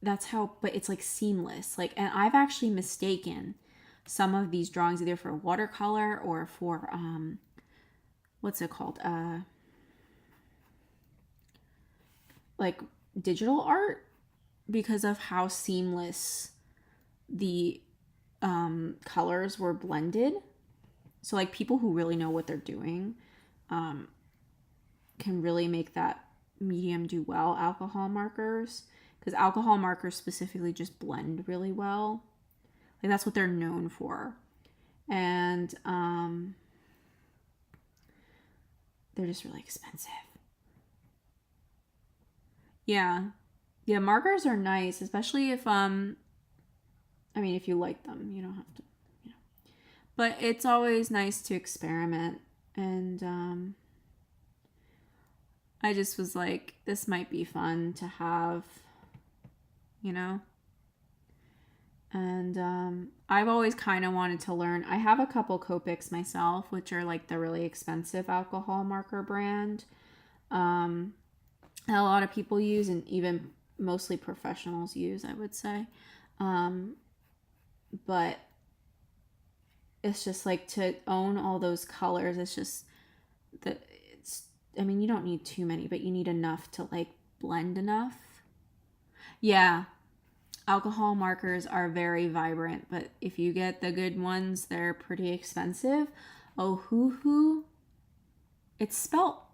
that's how, but it's like seamless. Like, and I've actually mistaken some of these drawings either for watercolor or for what's it called? Like digital art, because of how seamless the colors were blended. So like people who really know what they're doing can really make that medium do well, alcohol markers, because alcohol markers specifically just blend really well. Like that's what they're known for. And they're just really expensive. Yeah. Yeah, markers are nice, especially if I mean, if you like them, you don't have to, you know. But it's always nice to experiment, and I just was like, this might be fun to have, you know. And I've always kind of wanted to learn. I have a couple Copics myself, which are like the really expensive alcohol marker brand that a lot of people use, and even mostly professionals use, I would say. But it's just like to own all those colors. It's just that I mean, you don't need too many, but you need enough to like blend enough. Yeah. Alcohol markers are very vibrant, but if you get the good ones, they're pretty expensive. Oh, it's spelt.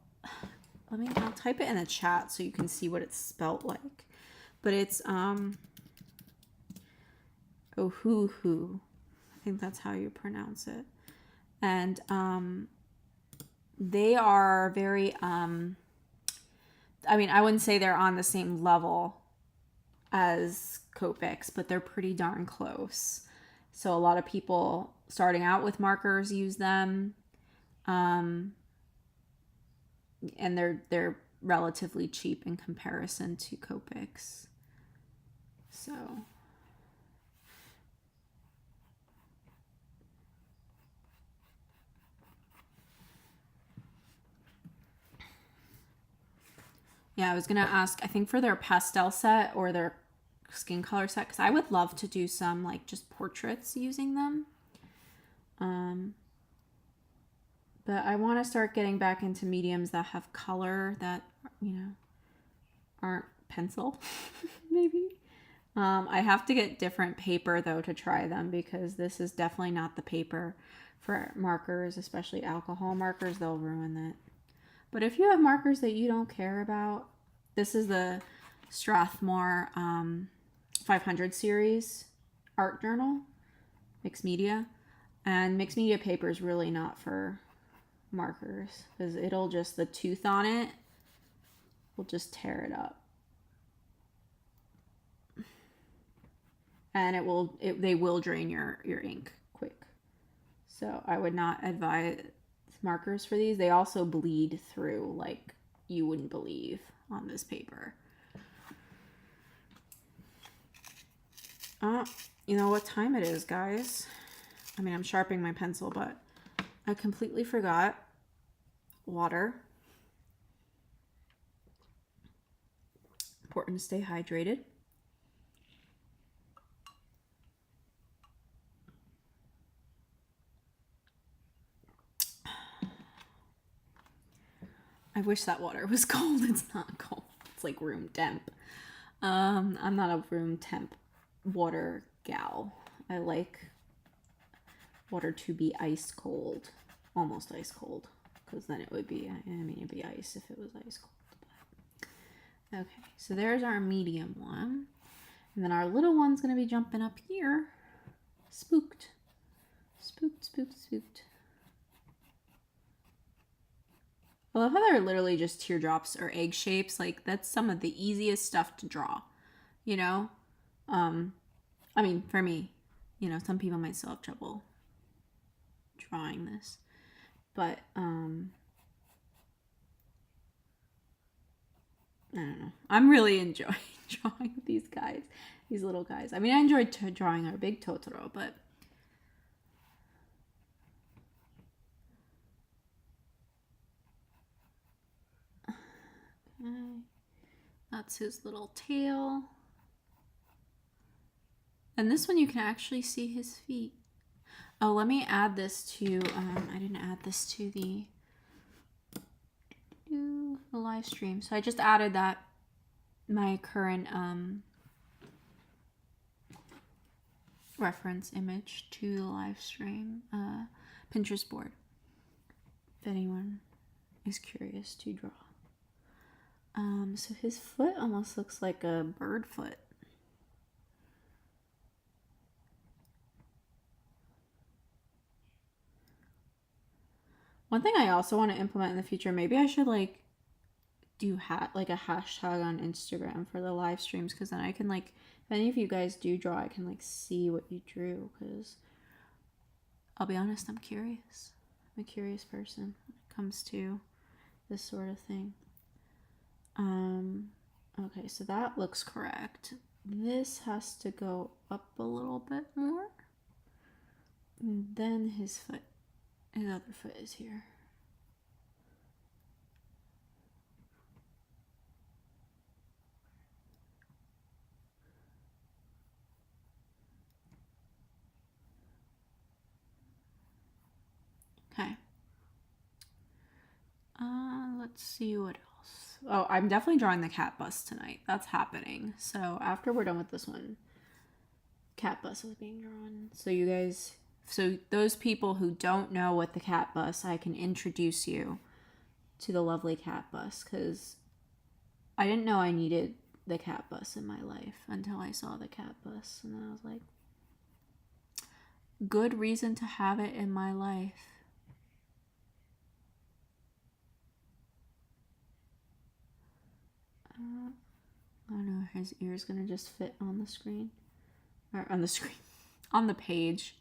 I'll type it in the chat so you can see what it's spelt like. But it's Ohuhu. I think that's how you pronounce it. And they are very I mean, I wouldn't say they're on the same level as Copics, but they're pretty darn close. So a lot of people starting out with markers use them. And they're relatively cheap in comparison to Copics. So yeah, I was gonna ask, I think for their pastel set or their skin color set, because I would love to do some like just portraits using them. But I want to start getting back into mediums that have color that, you know, aren't pencil, maybe. I have to get different paper though to try them, because this is definitely not the paper for markers, especially alcohol markers. They'll ruin it. But if you have markers that you don't care about, this is the Strathmore 500 series art journal, mixed media. And mixed media paper is really not for markers, because it'll just, the tooth on it will just tear it up. And they will drain your ink quick. So I would not advise markers for these. They also bleed through like you wouldn't believe on this paper. You know what time it is, guys? I mean, I'm sharpening my pencil, but I completely forgot water. Important to stay hydrated. I wish that water was cold. It's not cold. It's like room temp. I'm not a room temp water gal. I like water to be ice cold, almost ice cold. because then it would be, I mean, it'd be ice if it was ice cold. But. Okay, so there's our medium one. And then our little one's going to be jumping up here. Spooked. Spooked, spooked, spooked. I love how they're literally just teardrops or egg shapes. Like, that's some of the easiest stuff to draw, you know? I mean, for me, you know, some people might still have trouble drawing this. But, I don't know. I'm really enjoying drawing these guys, these little guys. I mean, I enjoyed drawing our big Totoro, but... Okay. That's his little tail. And this one you can actually see his feet. Oh, let me add this to, I didn't add this to the live stream. So I just added that, my current reference image to the live stream Pinterest board, if anyone is curious to draw. So his foot almost looks like a bird foot. One thing I also want to implement in the future, maybe I should like do like a hashtag on Instagram for the live streams, because then I can like, if any of you guys do draw, I can like see what you drew, because I'll be honest, I'm curious. I'm a curious person when it comes to this sort of thing. Okay, so that looks correct. This has to go up a little bit more. And then his foot, his other foot is here. Okay. Let's see what else. Oh, I'm definitely drawing the cat bus tonight. That's happening. So after we're done with this one, cat bus is being drawn. So you guys, so those people who don't know what the cat bus, I can introduce you to the lovely cat bus, because I didn't know I needed the cat bus in my life until I saw the cat bus, and then I was like, good reason to have it in my life. I don't know, his ear's gonna just fit on the screen. Or on the screen. On the page.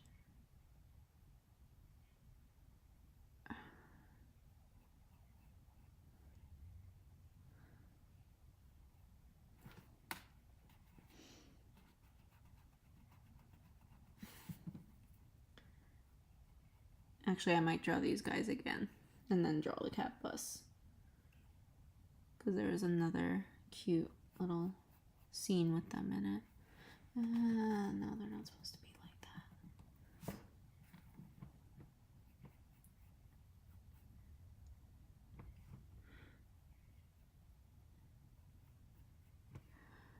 Actually, I might draw these guys again and then draw the cat bus, because there was another cute little scene with them in it. No, they're not supposed to be like that.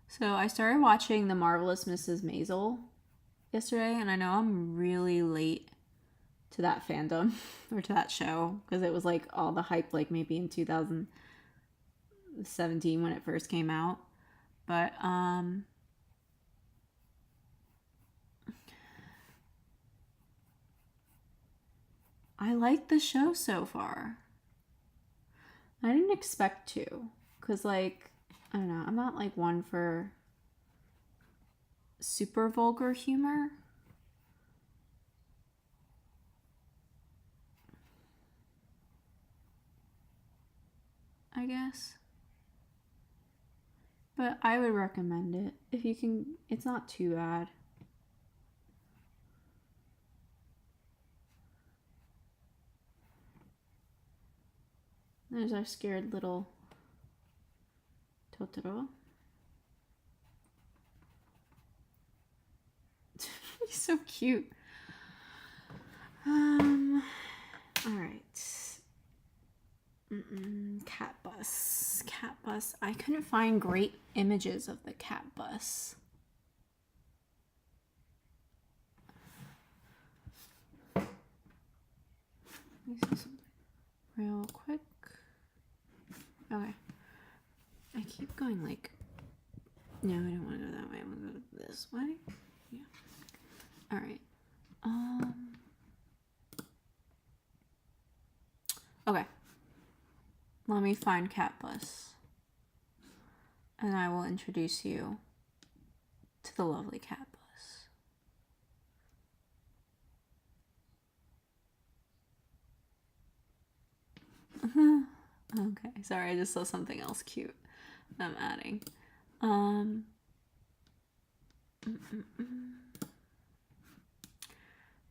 So I started watching The Marvelous Mrs. Maisel yesterday, and I know I'm really late to that fandom or to that show, because it was like all the hype like maybe in 2017 when it first came out. But I like the show so far. I didn't expect to, because like, I don't know, I'm not like one for super vulgar humor. I guess. But I would recommend it. If you can, it's not too bad. There's our scared little Totoro. He's so cute. All right. Cat bus. Cat bus. I couldn't find great images of the cat bus. real quick. Okay. I keep going like, no, I don't want to go that way. I want to go this way. Yeah. All right. Okay. Let me find Cat Bus. And I will introduce you to the lovely Cat Bus. Okay, sorry, I just saw something else cute I'm adding.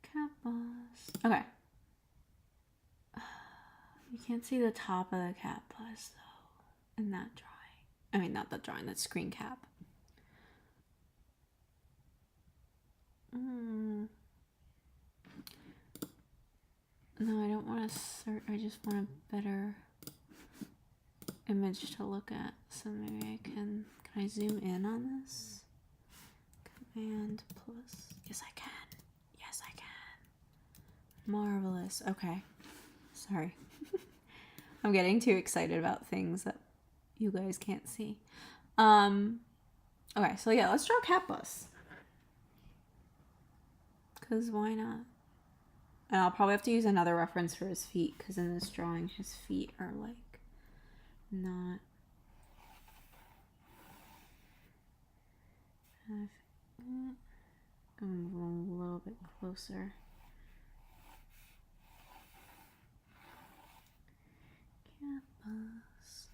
Cat Bus. Okay. You can't see the top of the Cat Bus though in that drawing. I mean, not that drawing, that screen cap. No, I don't want to search. I just want a better image to look at. So maybe I can I zoom in on this? Command plus. Yes, I can. Yes, I can. Marvelous. Okay. Sorry. I'm getting too excited about things that you guys can't see. Okay, so yeah, let's draw Cat Bus. Because why not? And I'll probably have to use another reference for his feet, because in this drawing, his feet are like not. I'm going a little bit closer. Cat Bus.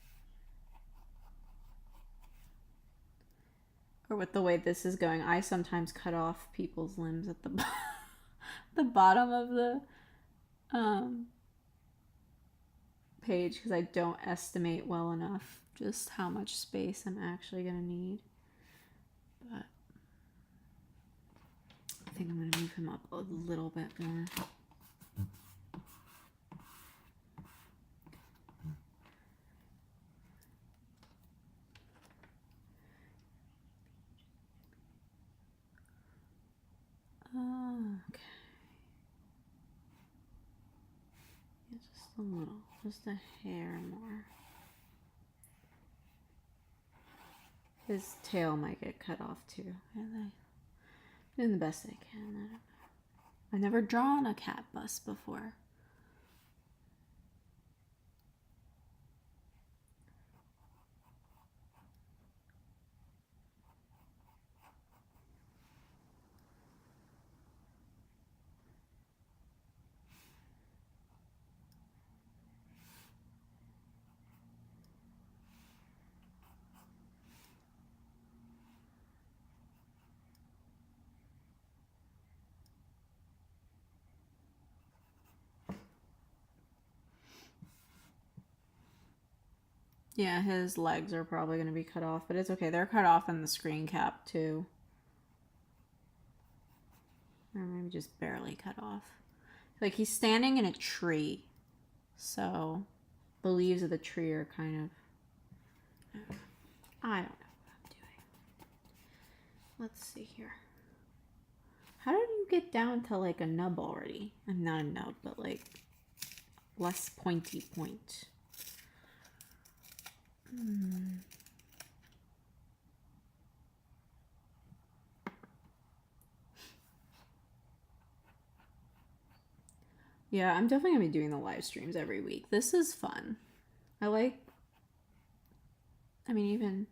Or with the way this is going, I sometimes cut off people's limbs at the the bottom of the page because I don't estimate well enough just how much space I'm actually gonna need. But I think I'm gonna move him up a little bit more. Okay. Yeah, just a little, just a hair more. His tail might get cut off too. I'm doing the best I can. I don't know. I've never drawn a cat bus before. Yeah, his legs are probably going to be cut off, but it's okay. They're cut off in the screen cap too. Or maybe just barely cut off. Like he's standing in a tree. So the leaves of the tree are kind of, I don't know what I'm doing. Let's see here. How did you get down to like a nub already? I'm not a nub, but like less pointy point. Yeah, I'm definitely gonna be doing the live streams every week. This is fun. I mean, even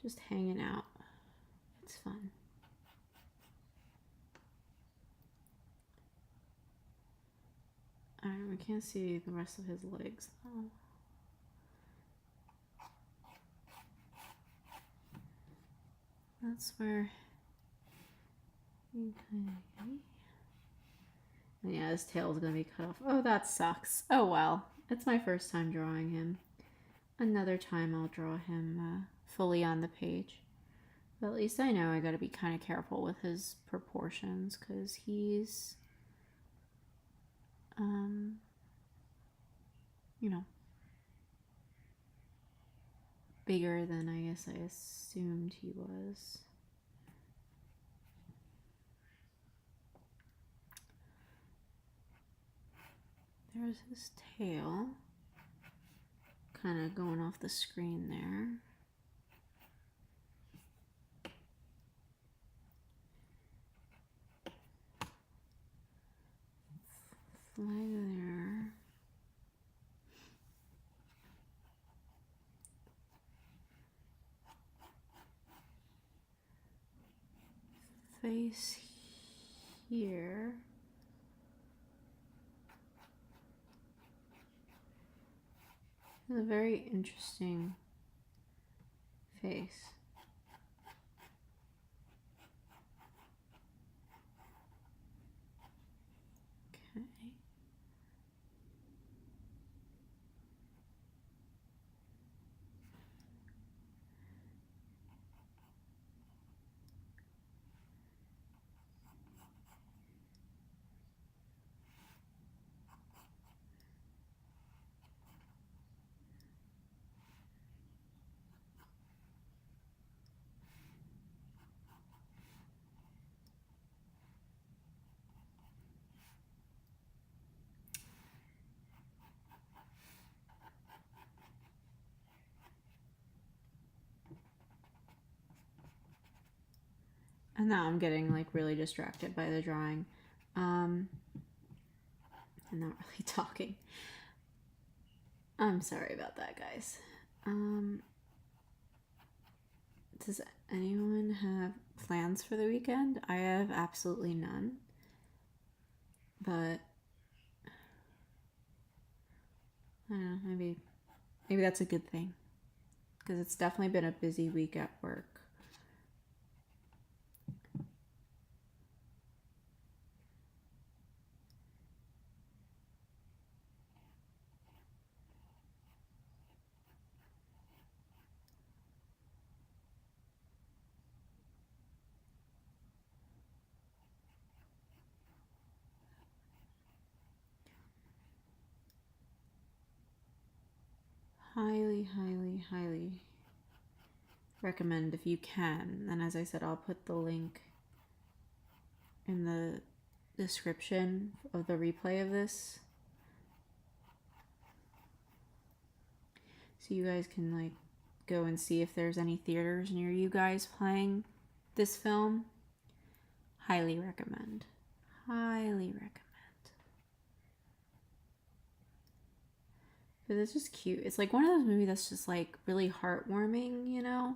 just hanging out, it's fun. Alright, we can't see the rest of his legs though. That's where you kind of. And yeah, his tail's gonna be cut off. Oh, that sucks. Oh well. It's my first time drawing him. Another time I'll draw him fully on the page. But at least I know I gotta be kind of careful with his proportions because he's, you know, bigger than I guess I assumed he was. There's his tail. kind of going off the screen there. Flag there. Face here. It's a very interesting face. Okay. And now I'm getting like really distracted by the drawing. I'm not really talking. I'm sorry about that, guys. Does anyone have plans for the weekend? I have absolutely none. But I don't know, maybe that's a good thing. Because it's definitely been a busy week at work. Highly recommend if you can. And as I said, I'll put the link in the description of the replay of this, so you guys can like go and see if there's any theaters near you guys playing this film. Highly recommend. Highly recommend. Because it's just cute. It's like one of those movies that's just like really heartwarming, you know?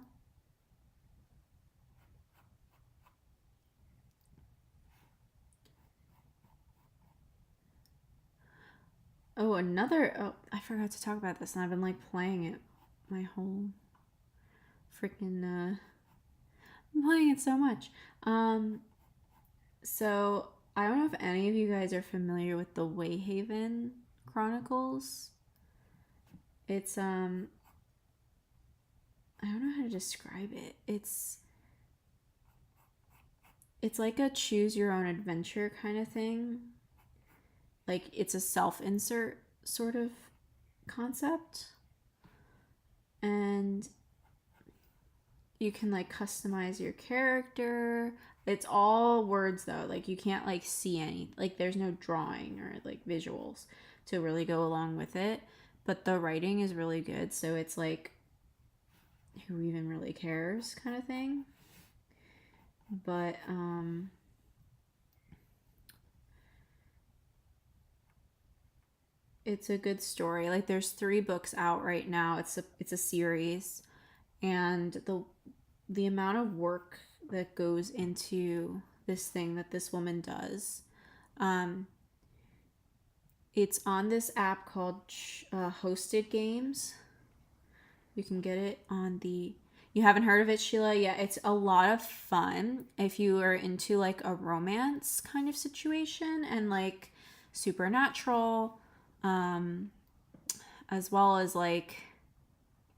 Oh, I forgot to talk about this, and I've been like playing it my whole freaking, I'm playing it so much. So I don't know if any of you guys are familiar with the Wayhaven Chronicles. It's, I don't know how to describe it. It's like a choose your own adventure kind of thing. Like it's a self-insert sort of concept. And you can like customize your character. It's all words though. Like you can't like see any, like there's no drawing or like visuals to really go along with it. But the writing is really good. So it's like, who even really cares kind of thing. But it's a good story. Like there's 3 books out right now. It's a series, and the amount of work that goes into this thing that this woman does. It's on this app called Hosted Games. You can get it on the... You haven't heard of it, Sheila? Yeah, it's a lot of fun if you are into like a romance kind of situation and like supernatural, as well as like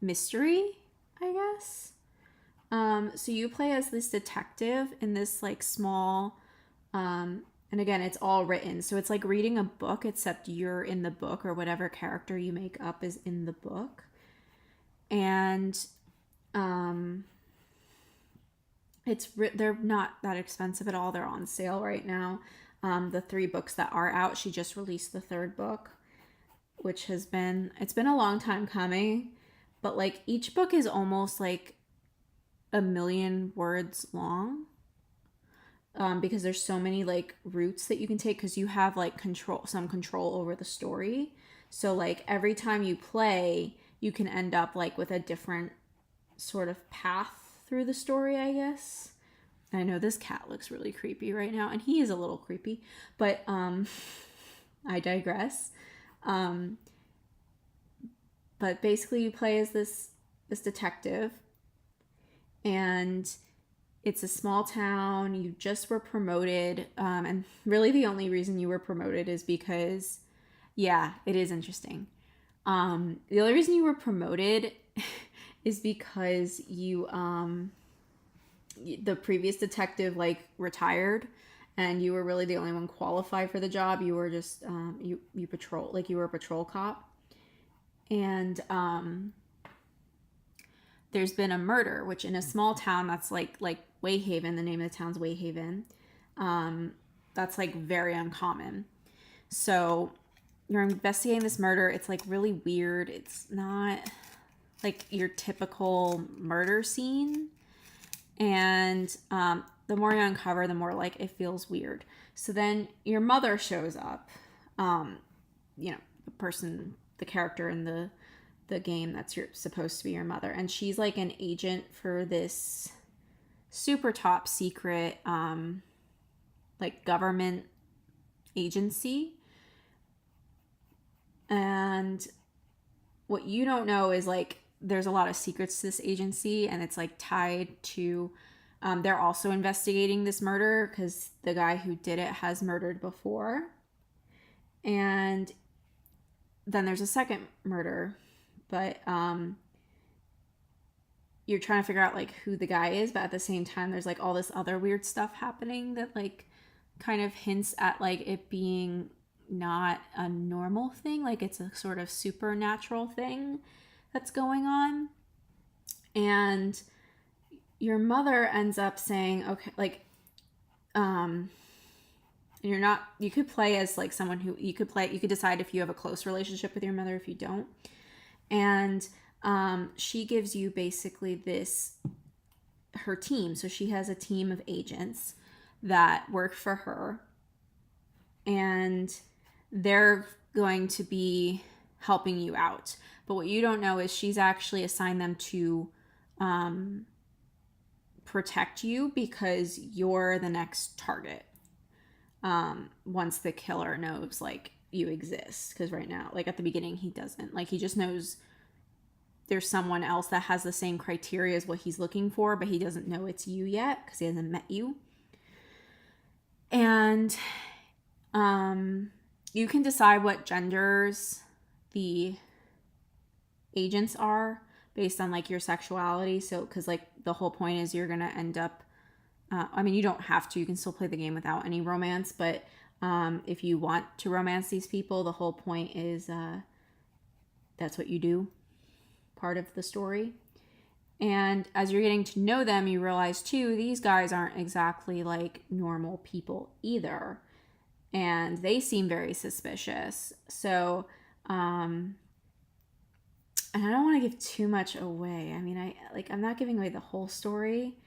mystery, I guess. So you play as this detective in this like small, and again, it's all written. So it's like reading a book, except you're in the book, or whatever character you make up is in the book. And they're not that expensive at all. They're on sale right now. The 3 books that are out, she just released the 3rd book. which has been, it's been a long time coming, but like each book is almost like a million words long. Because there's so many like routes that you can take, because you have like some control over the story. So like every time you play, you can end up like with a different sort of path through the story, I guess. I know this cat looks really creepy right now, and he is a little creepy, but I digress. But basically you play as this detective, and it's a small town. You just were promoted, and really the only reason you were promoted is because, yeah, it is interesting. The only reason you were promoted is because the previous detective like retired, and you were really the only one qualified for the job. You were just you patrol, like you were a patrol cop, and there's been a murder, which in a small town that's like Wayhaven, the name of the town's Wayhaven, that's like very uncommon. So you're investigating this murder. It's like really weird. It's not like your typical murder scene. And the more you uncover, the more like it feels weird. So then your mother shows up. You know, the character in the game that's supposed to be your mother, and she's like an agent for this super top secret like government agency. And what you don't know is like there's a lot of secrets to this agency, and it's like tied to they're also investigating this murder because the guy who did it has murdered before. And then there's a second murder, but you're trying to figure out like who the guy is, but at the same time there's like all this other weird stuff happening that like kind of hints at like it being not a normal thing, like it's a sort of supernatural thing that's going on. And your mother ends up saying, okay, like you're not, you could play as like someone who you could decide if you have a close relationship with your mother, if you don't. And she gives you basically her team. So she has a team of agents that work for her, and they're going to be helping you out. But what you don't know is she's actually assigned them to protect you, because you're the next target. Once the killer knows like you exist, because right now, like at the beginning, he doesn't. Like he just knows there's someone else that has the same criteria as what he's looking for, but he doesn't know it's you yet because he hasn't met you. And you can decide what genders the agents are based on like your sexuality. So because like the whole point is you're gonna end up I mean, you don't have to, you can still play the game without any romance, but if you want to romance these people, the whole point is that's what you do, part of the story. And as you're getting to know them, you realize too, these guys aren't exactly like normal people either, and they seem very suspicious. So and I don't want to give too much away. I mean, I'm not giving away the whole story.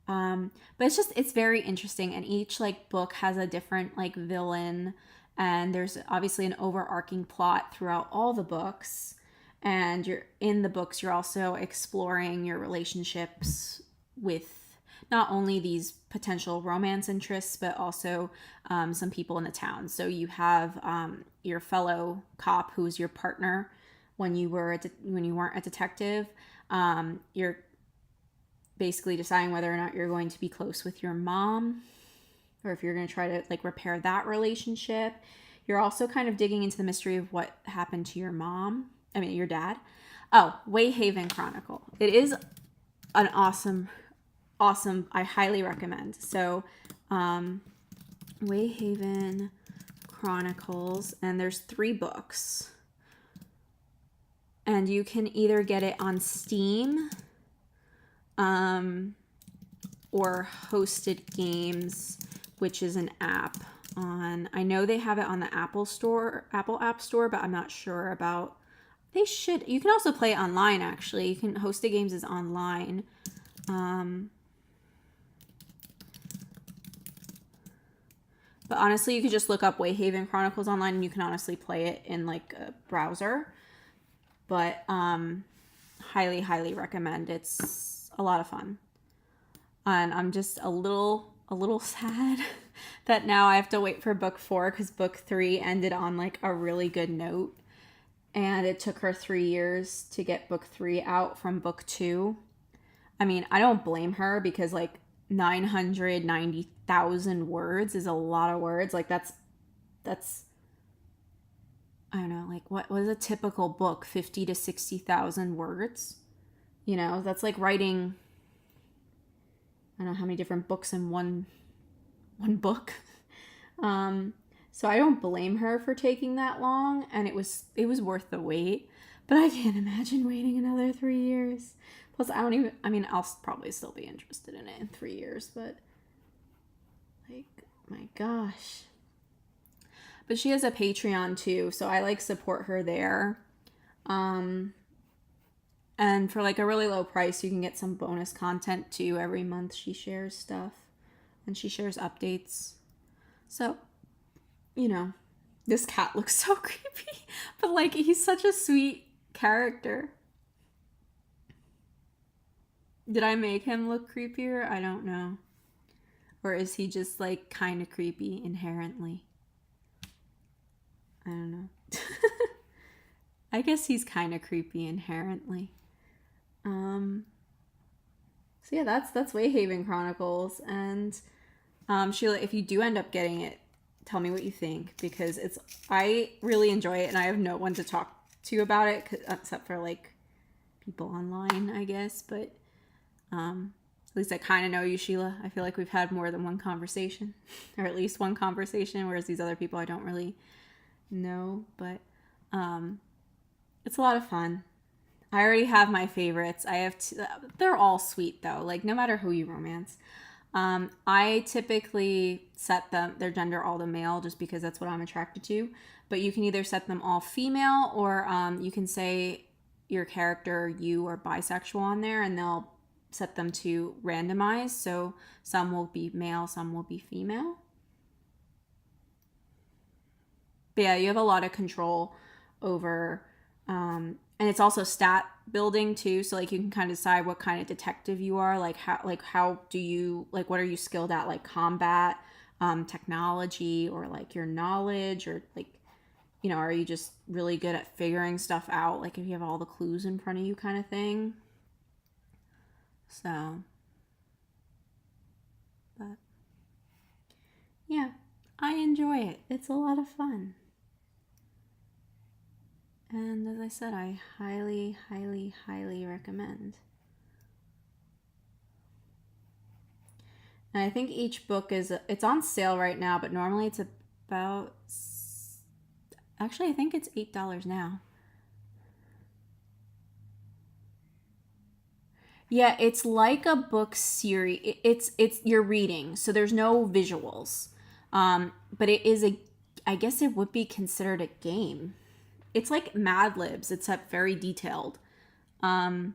But it's very interesting, and each like book has a different like villain, and there's obviously an overarching plot throughout all the books. And you're also exploring your relationships with not only these potential romance interests, but also some people in the town. So you have your fellow cop who's your partner when you weren't a detective. You're basically deciding whether or not you're going to be close with your mom, or if you're going to try to like repair that relationship. You're also kind of digging into the mystery of what happened to your dad. Oh, Wayhaven Chronicle. It is an awesome, I highly recommend. So, Wayhaven Chronicles, and there's 3 books. And you can either get it on Steam, or Hosted Games, which is an app on, I know they have it on the Apple App Store, but I'm not sure about, they should, you can also play it online actually. You can, Hosted Games is online. But honestly, you could just look up Wayhaven Chronicles online and you can honestly play it in like a browser. But highly, highly recommend. It's a lot of fun. And I'm just a little sad that now I have to wait for book 4 because book 3 ended on like a really good note. And it took her 3 years to get book 3 out from book 2. I mean, I don't blame her because like 990,000 words is a lot of words. Like that's I don't know, like what was a typical book? 50 to 60,000 words. You know, that's like writing, I don't know how many different books in one book. So I don't blame her for taking that long, and it was worth the wait. But I can't imagine waiting another 3 years. Plus, I mean, I'll probably still be interested in it in 3 years, but like, my gosh. But she has a Patreon too, so I like support her there. And for like a really low price, you can get some bonus content too. Every month she shares stuff and she shares updates. So, you know, this cat looks so creepy, but like he's such a sweet character. Did I make him look creepier? I don't know. Or is he just like kind of creepy inherently? I don't know. I guess he's kind of creepy inherently. So yeah, that's Wayhaven Chronicles. And Sheila, if you do end up getting it, tell me what you think, because I really enjoy it and I have no one to talk to about it except for like people online, I guess. But at least I kind of know you, Sheila. I feel like we've had more than one conversation, or at least one conversation, whereas these other people I don't really know. But it's a lot of fun. I already have my favorites. I have they're all sweet though, like no matter who you romance. I typically set their gender all to male just because that's what I'm attracted to. But you can either set them all female, or you can say your character, you are bisexual on there, and they'll set them to randomize. So some will be male, some will be female. But yeah, you have a lot of control over, and it's also stat building too. So like you can kind of decide what kind of detective you are. Like how do you, like what are you skilled at? Like combat, technology, or like your knowledge, or like, you know, are you just really good at figuring stuff out? Like if you have all the clues in front of you kind of thing. So, but yeah, I enjoy it. It's a lot of fun. And as I said, I highly, highly, highly recommend. And I think each book it's on sale right now, but normally it's about, actually I think it's $8 now. Yeah, it's like a book series. It's you're reading, so there's no visuals. But it is I guess it would be considered a game. It's like Mad Libs, except very detailed. Yeah,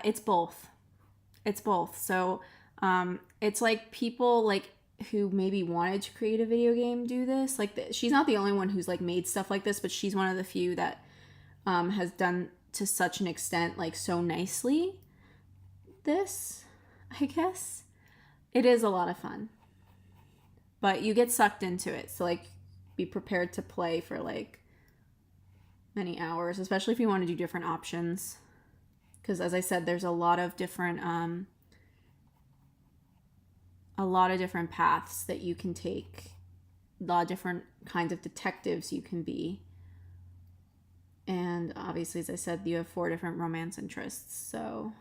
it's both. It's both. So, it's like people like who maybe wanted to create a video game do this. Like she's not the only one who's like made stuff like this, but she's one of the few that has done to such an extent, like so nicely. This, I guess, it is a lot of fun, but you get sucked into it. So like, be prepared to play for like many hours, especially if you want to do different options. Because as I said, there's a lot of different paths that you can take, a lot of different kinds of detectives you can be. And obviously, as I said, you have 4 different romance interests, so,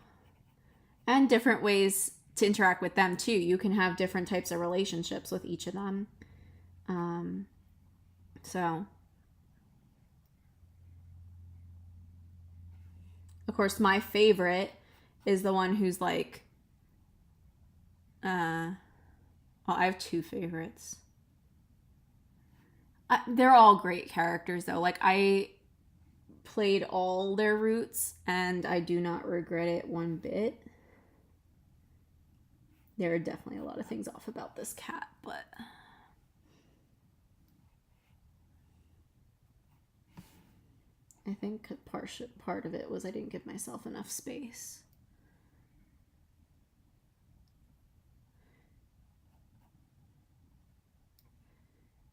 and different ways to interact with them too. You can have different types of relationships with each of them. So, of course, my favorite is the one who's like, Well, I have two favorites. They're all great characters, though. Like, I played all their routes, and I do not regret it one bit. There are definitely a lot of things off about this cat, but I think part of it was I didn't give myself enough space.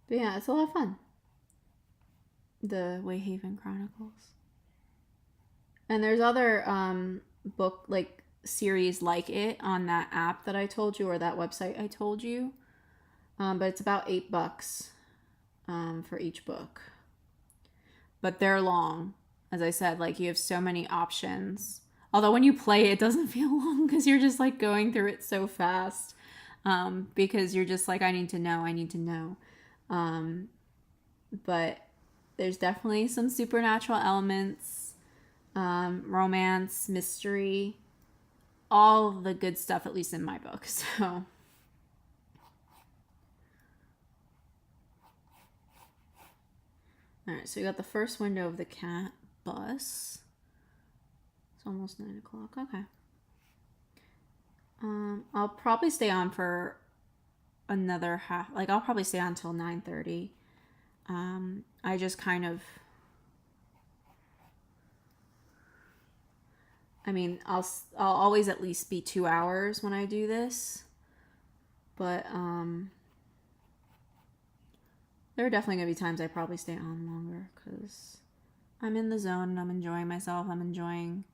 But yeah, it's a lot of fun. The Wayhaven Chronicles. And there's other book like series like it on that app that I told you, or that website I told you. But it's about $8 for each book. But they're long. As I said, like, you have so many options. Although when you play it doesn't feel long because you're just like going through it so fast. Because you're just like, I need to know. But there's definitely some supernatural elements, romance, mystery, all the good stuff, at least in my book. So all right, so we got the first window of the cat bus. It's almost 9 o'clock. Okay. I'll probably stay on for another half. Like, I'll probably stay on until 9:30. I just kind of, I mean, I'll always at least be 2 hours when I do this, but there are definitely gonna be times I probably stay on longer because I'm in the zone and I'm enjoying myself. I'm enjoying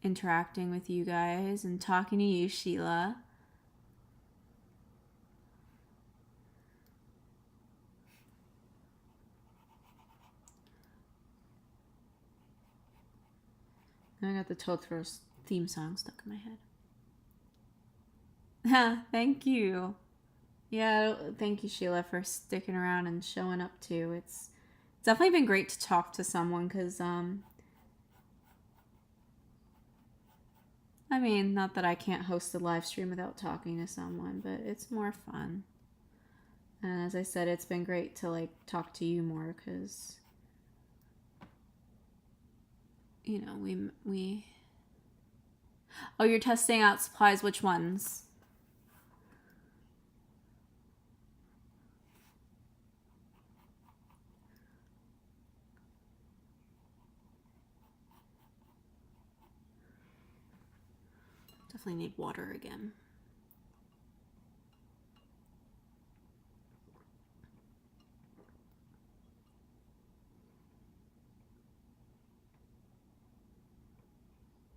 interacting with you guys and talking to you, Sheila. I got the Totoro theme song stuck in my head. Thank you. Yeah, thank you, Sheila, for sticking around and showing up too. It's definitely been great to talk to someone because, I mean, not that I can't host a live stream without talking to someone, but it's more fun. And as I said, it's been great to like talk to you more because, you know, we. Oh, you're testing out supplies. Which ones? Definitely need water again.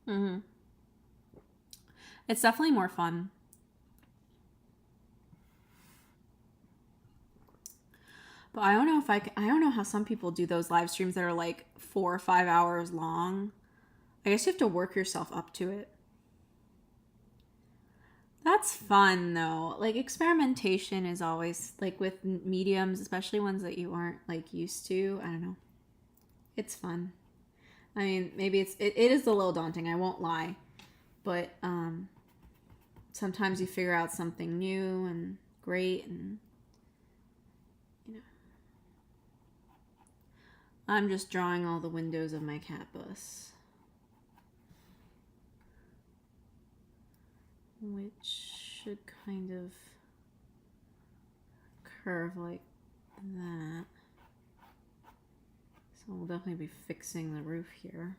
Mm-hmm. It's definitely more fun. But I don't know if I don't know how some people do those live streams that are like 4 or 5 hours long. I guess you have to work yourself up to it. That's fun though. Like, experimentation is always like with mediums, especially ones that you aren't like used to. I don't know. It's fun. I mean, maybe it is a little daunting, I won't lie. But sometimes you figure out something new and great, and you know. I'm just drawing all the windows of my cat bus, which should kind of curve like that. So we'll definitely be fixing the roof here.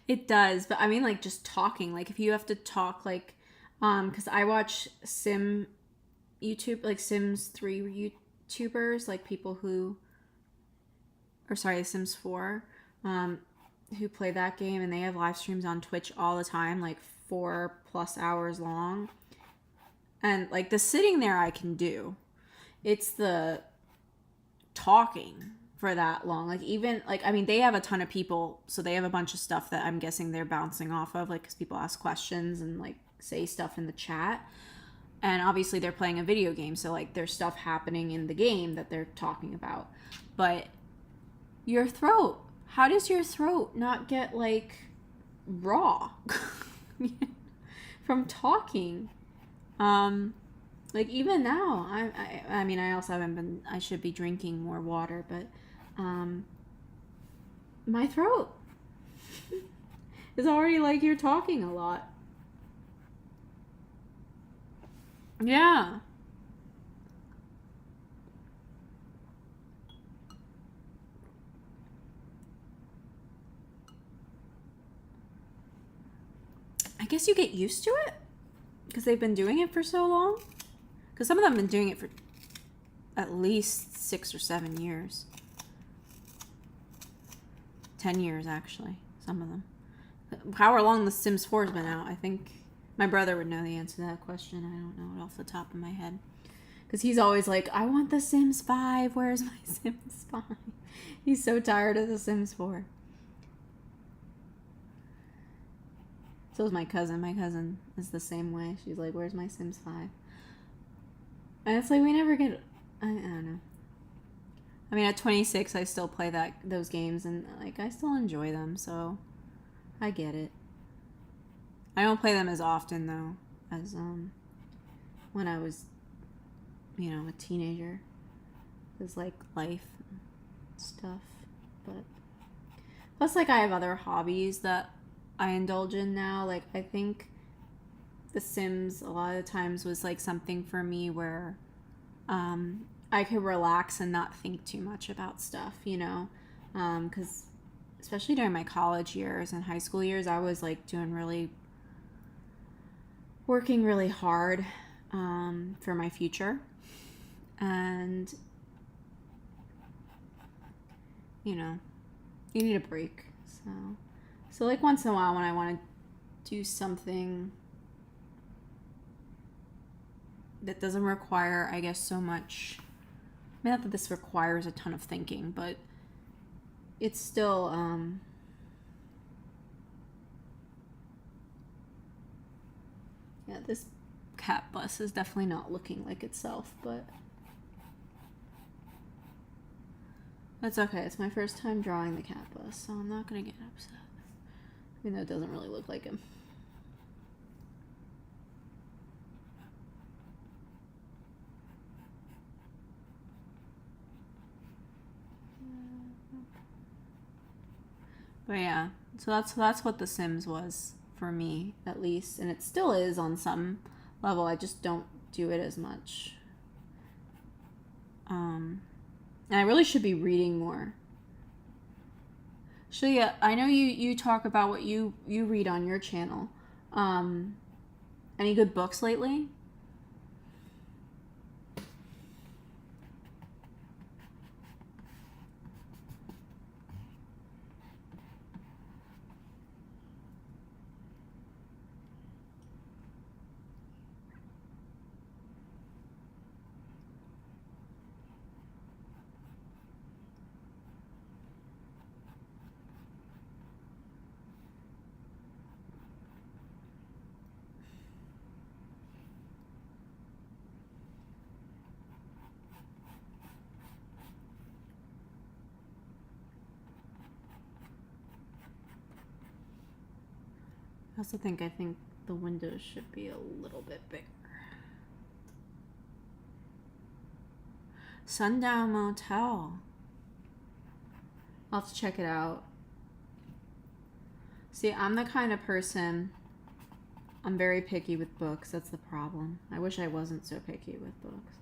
It does, but I mean, like, just talking. Like, if you have to talk, like, because I watch Sims 3 YouTubers, like people who, or sorry, Sims 4, who play that game, and they have live streams on Twitch all the time, like 4+ hours long. And like the sitting there I can do. It's the talking for that long. Like, even like, I mean, they have a ton of people, so they have a bunch of stuff that I'm guessing they're bouncing off of, like, because people ask questions and like say stuff in the chat. And obviously they're playing a video game, so like there's stuff happening in the game that they're talking about. But your throat, how does your throat not get like raw from talking? Like even now, I mean, I also haven't been, I should be drinking more water, but my throat is already like you're talking a lot. Yeah. I guess you get used to it because they've been doing it for so long. Because some of them have been doing it for at least 6 or 7 years. 10 years, actually. Some of them. However long The Sims 4 has been out, I think my brother would know the answer to that question. I don't know it off the top of my head. Because he's always like, I want The Sims 5. Where's my Sims 5? He's so tired of The Sims 4. So is my cousin. My cousin is the same way. She's like, where's my Sims 5? And it's like, we never get... I don't know. I mean, at 26, I still play those games, and like I still enjoy them, so I get it. I don't play them as often, though, as when I was, a teenager. It's like life and stuff. But plus, like, I have other hobbies that I indulge in now. Like, I think The Sims a lot of the times was like something for me where I could relax and not think too much about stuff, because especially during my college years and high school years, I was like working really hard for my future, and you need a break. So like once in a while when I want to do something that doesn't require, I guess, so much. I mean, not that this requires a ton of thinking, but it's still, yeah, this cat bus is definitely not looking like itself, but that's okay. It's my first time drawing the cat bus, so I'm not going to get upset. Even though it doesn't really look like him. But yeah, so that's what The Sims was for me, at least, and it still is on some level. I just don't do it as much. And I really should be reading more. Shalia, I know you talk about what you read on your channel. Any good books lately? I also think the windows should be a little bit bigger. Sundown Motel. I'll have to check it out. See, I'm the kind of person, I'm very picky with books. That's the problem. I wish I wasn't so picky with books.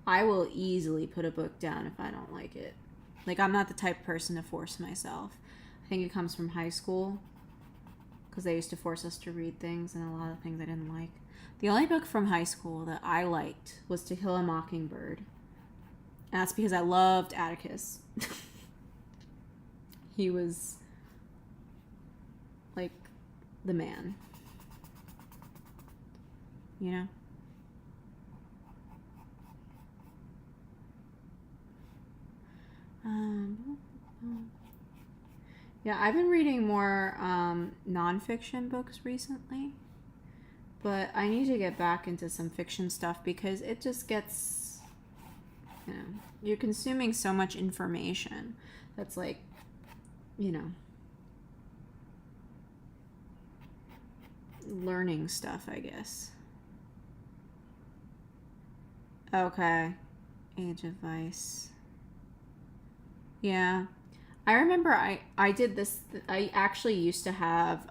I will easily put a book down if I don't like it. Like, I'm not the type of person to force myself. I think it comes from high school, because they used to force us to read things, and a lot of things I didn't like. The only book from high school that I liked was To Kill a Mockingbird. And that's because I loved Atticus. He was like the man. Yeah, I've been reading more nonfiction books recently. But I need to get back into some fiction stuff because it just gets, you know, you're consuming so much information that's like, you know, learning stuff, I guess. Okay. Age of Vice. Yeah. I remember I did this. I actually used to have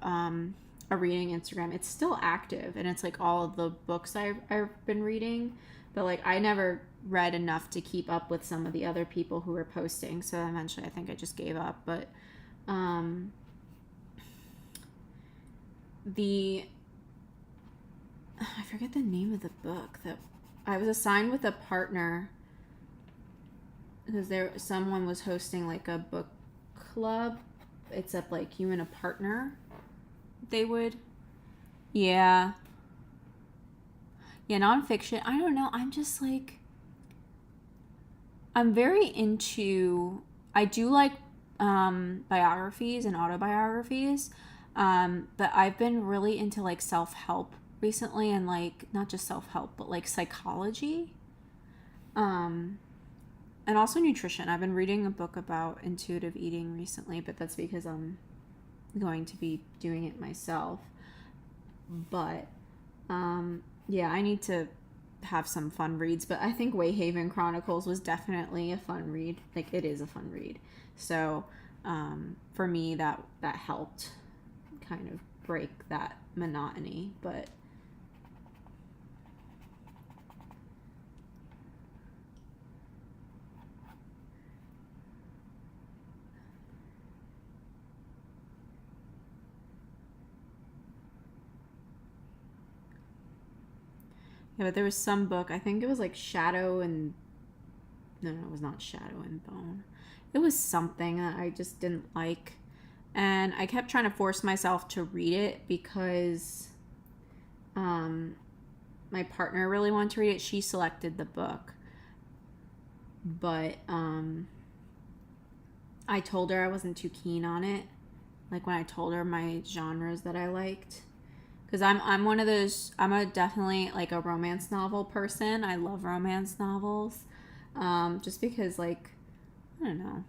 a reading Instagram. It's still active, and it's like all of the books I've been reading. But like I never read enough to keep up with some of the other people who were posting. So eventually I think I just gave up. But I forget the name of the book that I was assigned with a partner because someone was hosting like a book club, except like you and a partner. They would, yeah, nonfiction. I don't know. I'm just like, I'm very into. I do like biographies and autobiographies, but I've been really into like self-help recently, and like not just self-help, but like psychology. And also nutrition. I've been reading a book about intuitive eating recently, but that's because I'm going to be doing it myself. But yeah, I need to have some fun reads. But I think Wayhaven Chronicles was definitely a fun read. Like it is a fun read. So for me, that helped kind of break that monotony. But yeah, but there was some book, I think it was like Shadow and... No, it was not Shadow and Bone. It was something that I just didn't like. And I kept trying to force myself to read it because my partner really wanted to read it. She selected the book. But I told her I wasn't too keen on it. Like when I told her my genres that I liked. Because I'm one of those, definitely like a romance novel person. I love romance novels. Just because like, I don't know.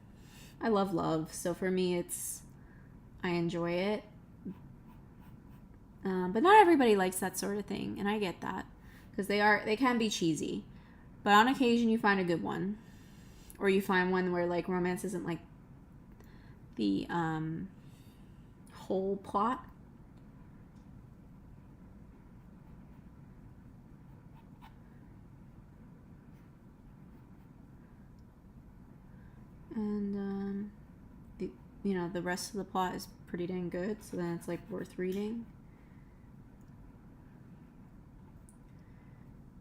I love love. So for me, I enjoy it. But not everybody likes that sort of thing. And I get that. Because they can be cheesy. But on occasion you find a good one. Or you find one where like romance isn't like the whole plot. And the rest of the plot is pretty dang good, so then it's like worth reading.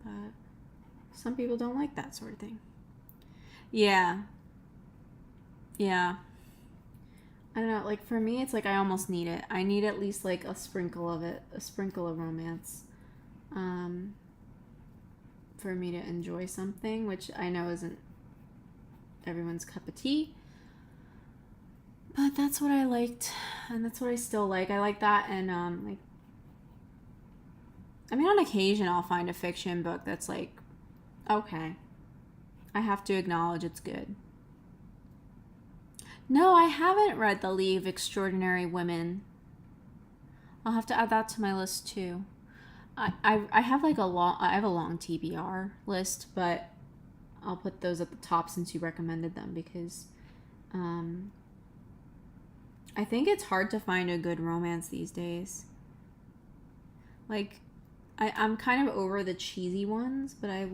But some people don't like that sort of thing. Yeah. I don't know, like for me it's like I almost need it. I need at least like a sprinkle of it, a sprinkle of romance, for me to enjoy something, which I know isn't everyone's cup of tea. But that's what I liked, and that's what I still like. I like that, and like, I mean, on occasion I'll find a fiction book that's like, okay, I have to acknowledge it's good. No, I haven't read The Leave Extraordinary Women. I'll have to add that to my list too. I have like I have a long TBR list, but I'll put those at the top since you recommended them because I think it's hard to find a good romance these days. Like, I'm kind of over the cheesy ones, but I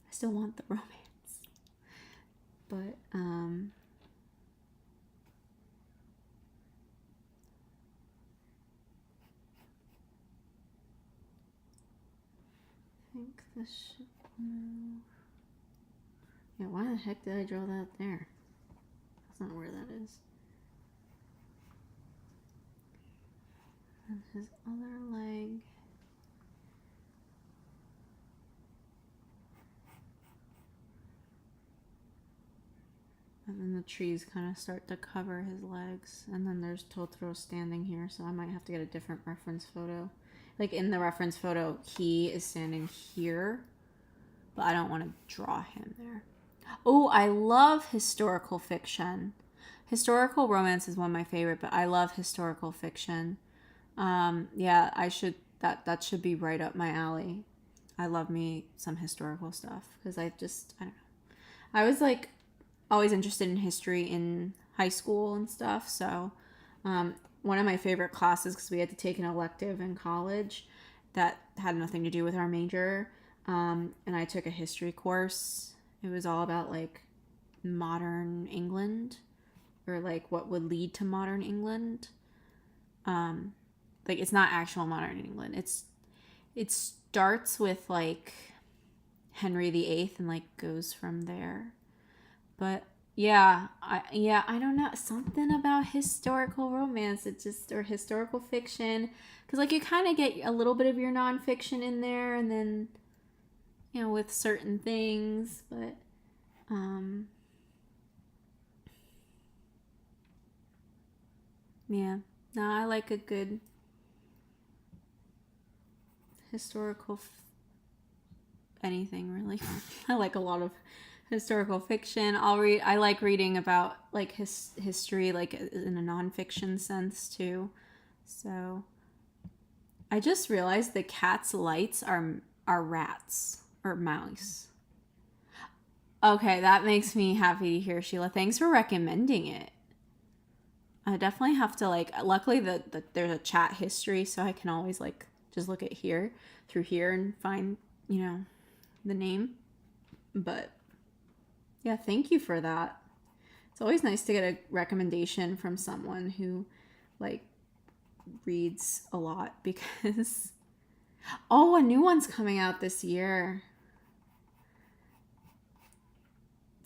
still want the romance. But, I think this should move. Yeah, why the heck did I draw that there? That's not where that is. And his other leg. And then the trees kind of start to cover his legs. And then there's Totoro standing here, so I might have to get a different reference photo. Like in the reference photo, he is standing here, but I don't want to draw him there. Oh, I love historical fiction. Historical romance is one of my favorite, but I love historical fiction. Yeah, that should be right up my alley. I love me some historical stuff because I don't know. I was like always interested in history in high school and stuff. So one of my favorite classes, because we had to take an elective in college that had nothing to do with our major, and I took a history course. It was all about like modern England, or like what would lead to modern England. Like it's not actual modern England. It starts with like Henry VIII and like goes from there. But yeah, I don't know, something about historical romance. It just, or historical fiction, because like you kind of get a little bit of your nonfiction in there, and then with certain things, but yeah, no, I like a good historical anything really. I like a lot of historical fiction. I like reading about like history, like in a nonfiction sense too. So I just realized the cat's lights are rats or mouse. Okay, that makes me happy to hear, Sheila. Thanks for recommending it. I definitely have to like. Luckily, there's a chat history, so I can always like just look at through here and find the name. But yeah, thank you for that. It's always nice to get a recommendation from someone who like reads a lot, because a new one's coming out this year.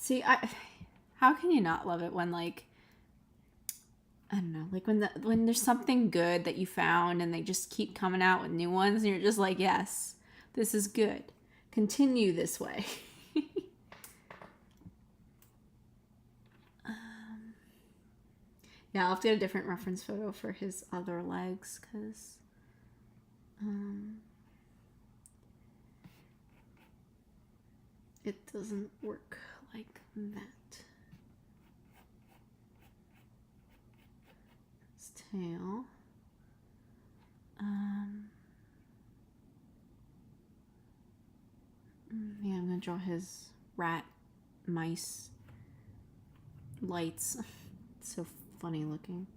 See, how can you not love it when like, I don't know, like when there's something good that you found and they just keep coming out with new ones and you're just like, yes, this is good. Continue this way. Yeah, I'll have to get a different reference photo for his other legs, because it doesn't work like that. His tail. Yeah, I'm gonna draw his rat mice lights. It's so funny looking.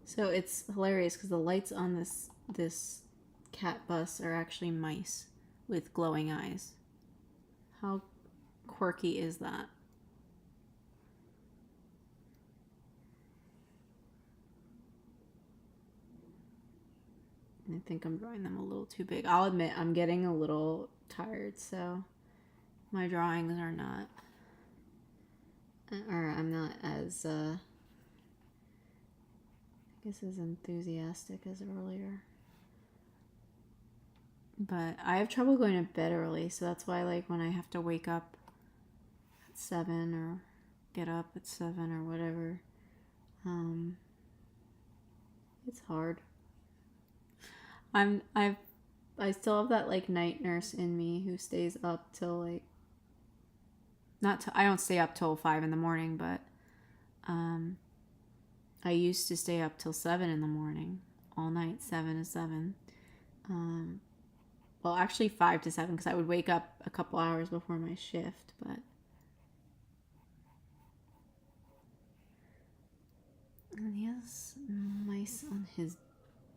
So it's hilarious because the lights on this cat bus are actually mice with glowing eyes. How quirky is that? I think I'm drawing them a little too big. I'll admit I'm getting a little tired, so my drawings are not, or I'm not as as enthusiastic as earlier. But I have trouble going to bed early, so that's why like when I have to wake up at 7 or get up at 7 or whatever, it's hard. I still have that like night nurse in me who stays up till like, I don't stay up till 5 in the morning, but I used to stay up till 7 in the morning, all night, 7 to 7. Well, actually 5 to 7, because I would wake up a couple hours before my shift, but and he has mice on his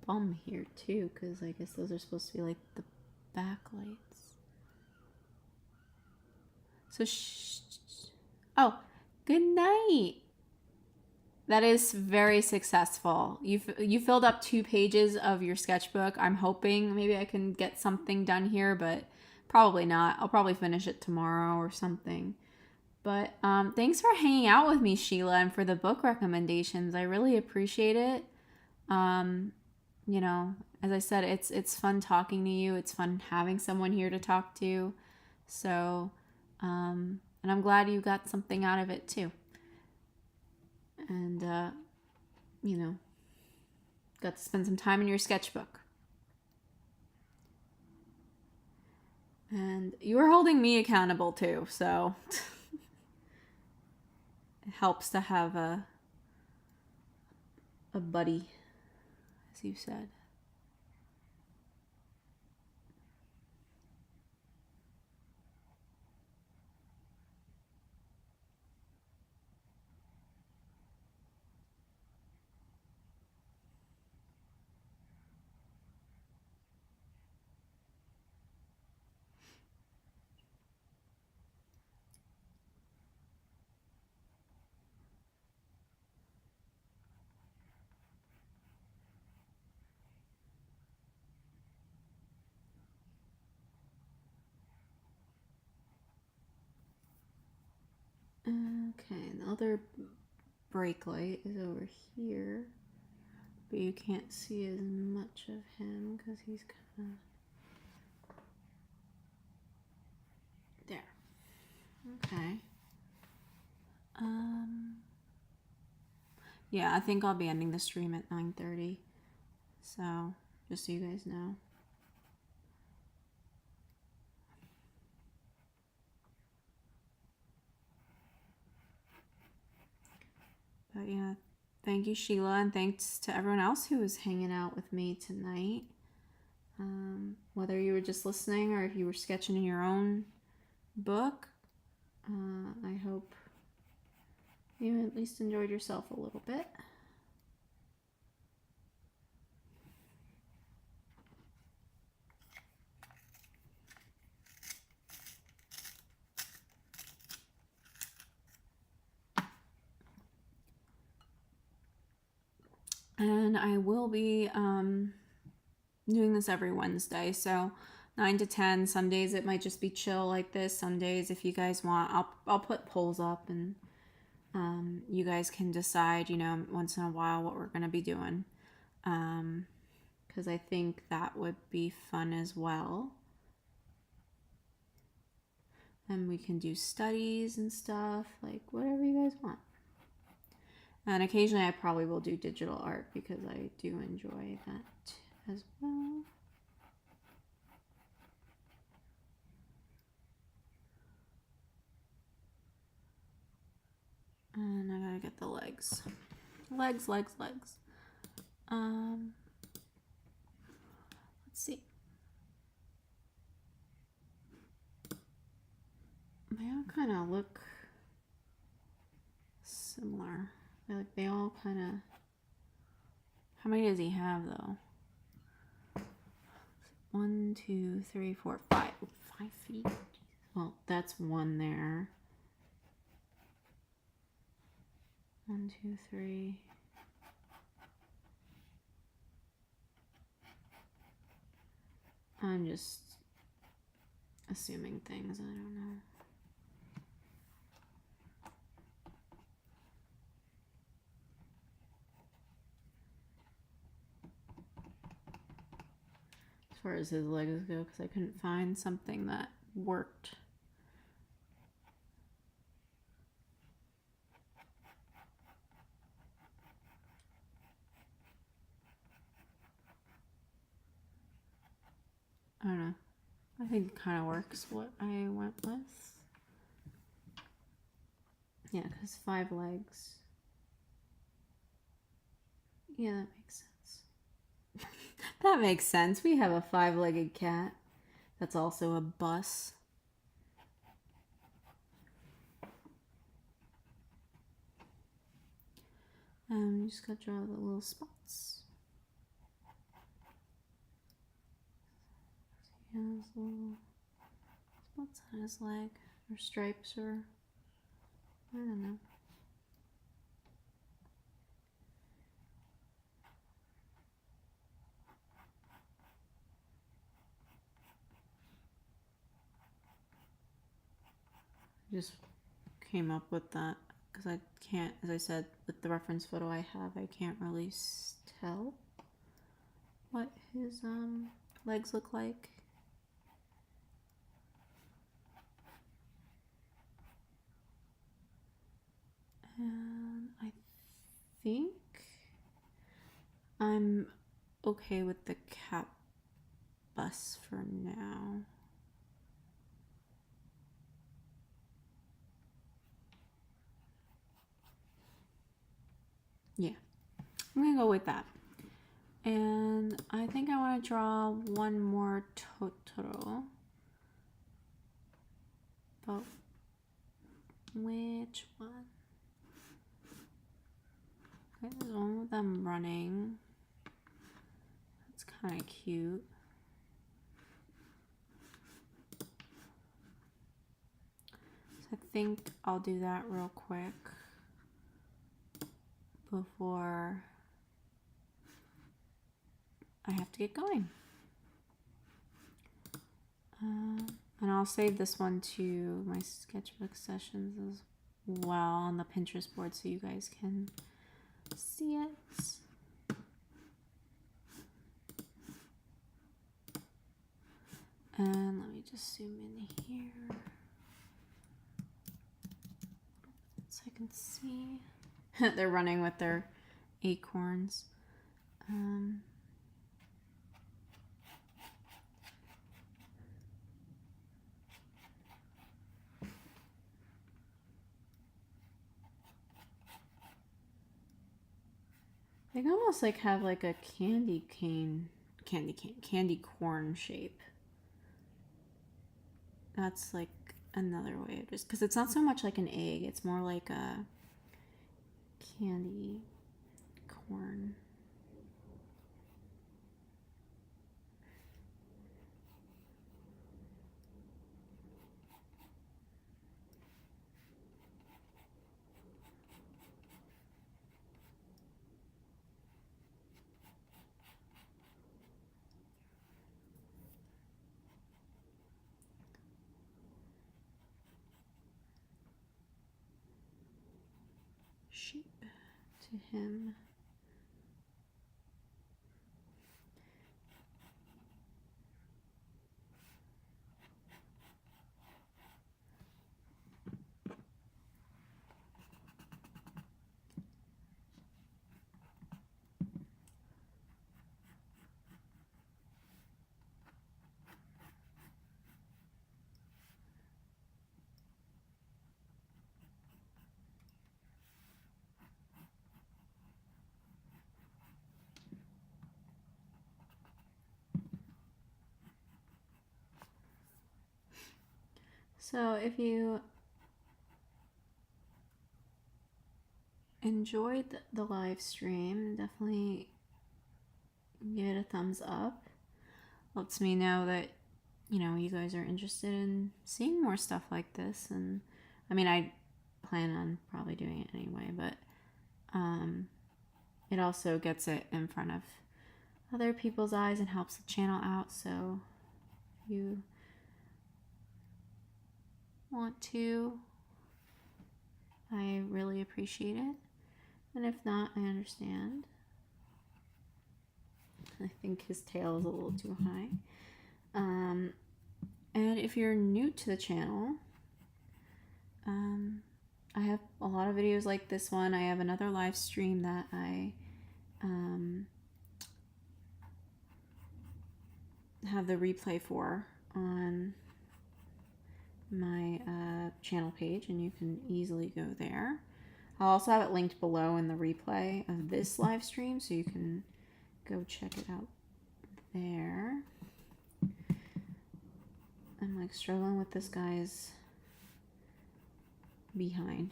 bum here too, because I guess those are supposed to be like the backlights. So oh, good night. That is very successful. You filled up 2 pages of your sketchbook. I'm hoping maybe I can get something done here, but probably not. I'll probably finish it tomorrow or something. But thanks for hanging out with me, Sheila, and for the book recommendations. I really appreciate it. You know, as I said, it's fun talking to you. It's fun having someone here to talk to. So, and I'm glad you got something out of it too. And, you know, got to spend some time in your sketchbook. And you were holding me accountable too, so it helps to have a buddy, as you said. Okay, the other brake light is over here, but you can't see as much of him because he's kind of there. Okay. Yeah, I think I'll be ending the stream at 9:30. So, just so you guys know. But yeah, thank you, Sheila, and thanks to everyone else who was hanging out with me tonight. Whether you were just listening or if you were sketching in your own book, I hope you at least enjoyed yourself a little bit. And I will be doing this every Wednesday, so 9 to 10. Some days it might just be chill like this. Some days, if you guys want, I'll put polls up, and you guys can decide, you know, once in a while what we're going to be doing, because I think that would be fun as well. And we can do studies and stuff, like whatever you guys want. And occasionally I probably will do digital art because I do enjoy that as well. And I gotta get the legs. Legs. Let's see. They all kind of look similar. Like they all kind of. How many does he have though? 1, 2, 3, 4, 5. 5 feet. Well, that's one there. 1, 2, 3. I'm just assuming things. I don't know. As far as his legs go, because I couldn't find something that worked. I don't know. I think it kind of works what I went with. Yeah, because 5 legs. Yeah, that makes sense. That makes sense. We have a 5-legged cat. That's also a bus. Just gotta draw the little spots. He has little spots on his leg, or stripes, or I don't know. I just came up with that because I can't, as I said, with the reference photo I have, I can't really tell what his legs look like. And I think I'm okay with the cap bust for now. Yeah, I'm gonna go with that. And I think I want to draw one more Totoro. But which one? Okay, there's one with them running. That's kind of cute. So I think I'll do that real quick before I have to get going. And I'll save this one to my sketchbook sessions as well on the Pinterest board so you guys can see it. And let me just zoom in here so I can see. They're running with their acorns. They almost like have like a candy corn shape. That's like another way of just, because it's not so much like an egg, it's more like a candy corn. Shape to him. So if you enjoyed the live stream, definitely give it a thumbs up. Lets me know that, you know, you guys are interested in seeing more stuff like this. And I mean, I plan on probably doing it anyway, but it also gets it in front of other people's eyes and helps the channel out. So if you want to, I really appreciate it. And if not, I understand. I think his tail is a little too high. And if you're new to the channel, I have a lot of videos like this one. I have another live stream that I have the replay for on my channel page, and you can easily go there. I'll also have it linked below in the replay of this live stream, so you can go check it out there. I'm like struggling with this guy's behind.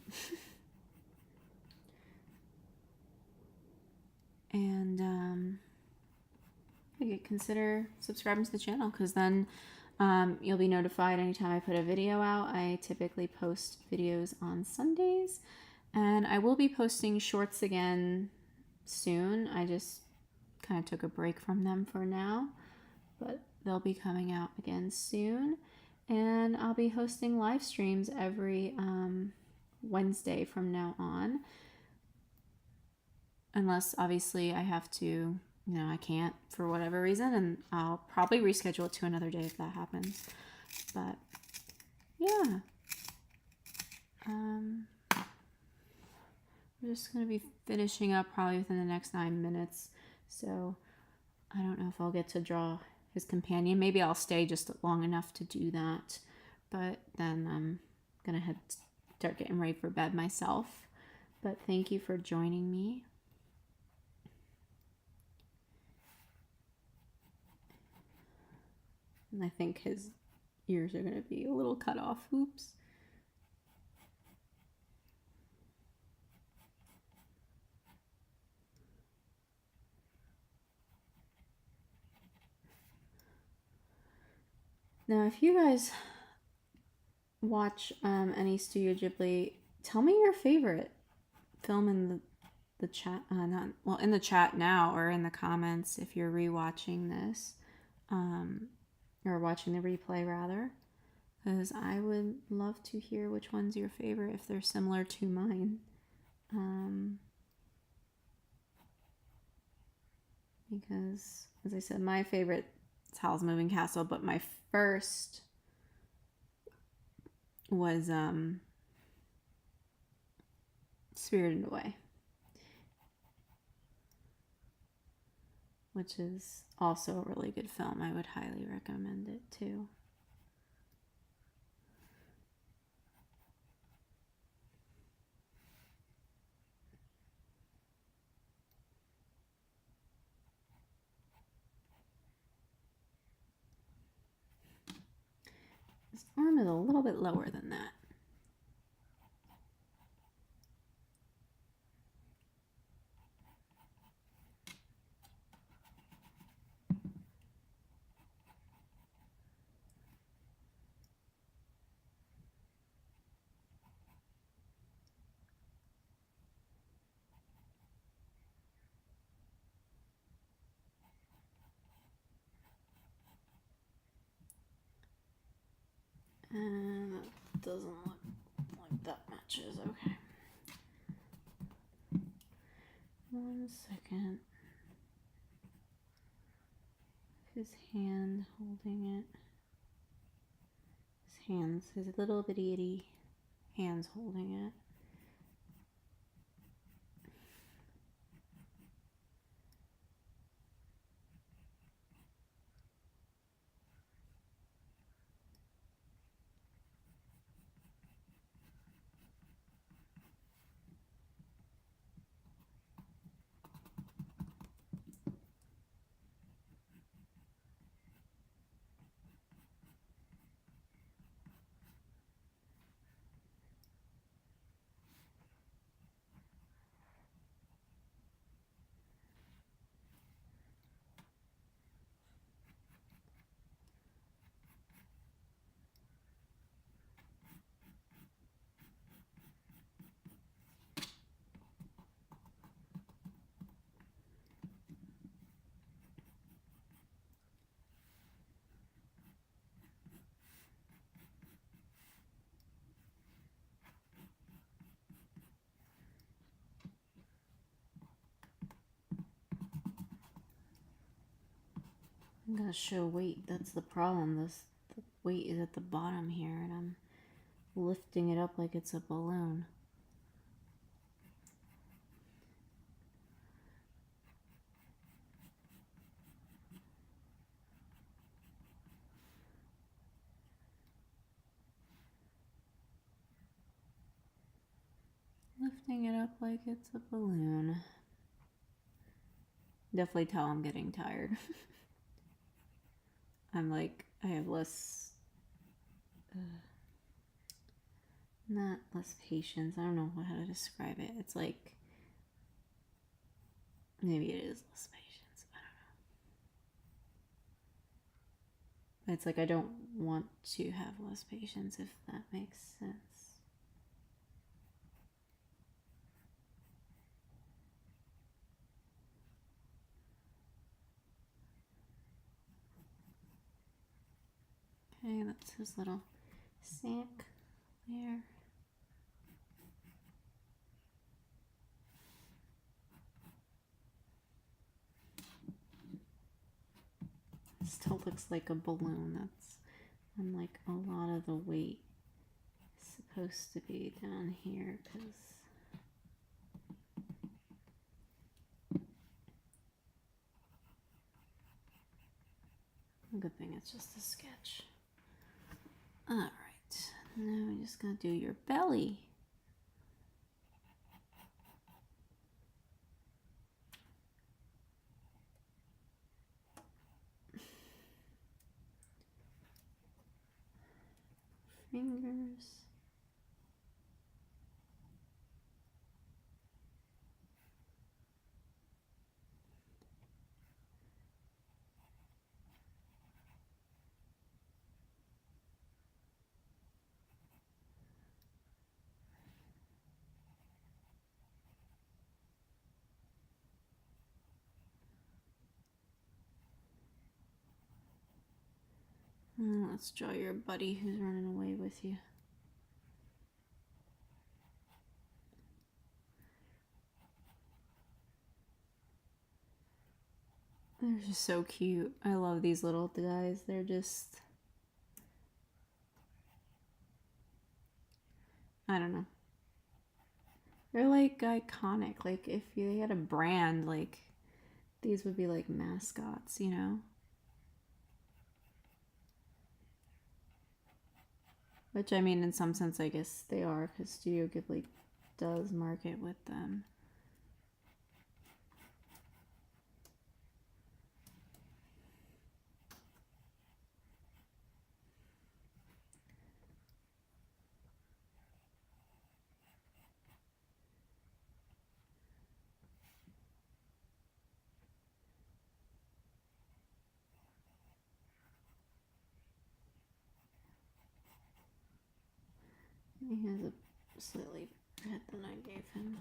And consider subscribing to the channel, because then you'll be notified anytime I put a video out. I typically post videos on Sundays, and I will be posting shorts again soon. I just kind of took a break from them for now, but they'll be coming out again soon. And I'll be hosting live streams every Wednesday from now on. Unless obviously I have to, I can't for whatever reason, and I'll probably reschedule it to another day if that happens. But yeah. We're just going to be finishing up probably within the next 9 minutes. So I don't know if I'll get to draw his companion. Maybe I'll stay just long enough to do that. But then I'm going to start getting ready for bed myself. But thank you for joining me. And I think his ears are going to be a little cut off. Oops. Now, if you guys watch any Studio Ghibli, tell me your favorite film in the chat. In the chat now, or in the comments if you're rewatching this, or watching the replay rather, because I would love to hear which one's your favorite if they're similar to mine. Because, as I said, my favorite is Howl's Moving Castle, but my first was Spirited Away, which is also a really good film. I would highly recommend it too. This arm is a little bit lower than that. And that doesn't look like that matches. Okay. 1 second. His hand holding it. His little bitty itty hands holding it. I'm gonna show weight. That's the problem. The weight is at the bottom here, and I'm lifting it up like it's a balloon. Lifting it up like it's a balloon. Definitely tell I'm getting tired. I have less, not less patience. I don't know how to describe it. It's like, maybe it is less patience. I don't know. It's like I don't want to have less patience, if that makes sense. Okay, that's his little sack there. Still looks like a balloon. That's unlike a lot of the weight is supposed to be down here, because good thing it's just a sketch. All right, now we're just gonna do your belly. Fingers. Let's draw your buddy who's running away with you. They're just so cute. I love these little guys. They're just, I don't know. They're like iconic. Like if they had a brand, like these would be like mascots, you know? Which, I mean, in some sense, I guess they are, because Studio Ghibli does market with them. He has a slightly bigger head than I gave him.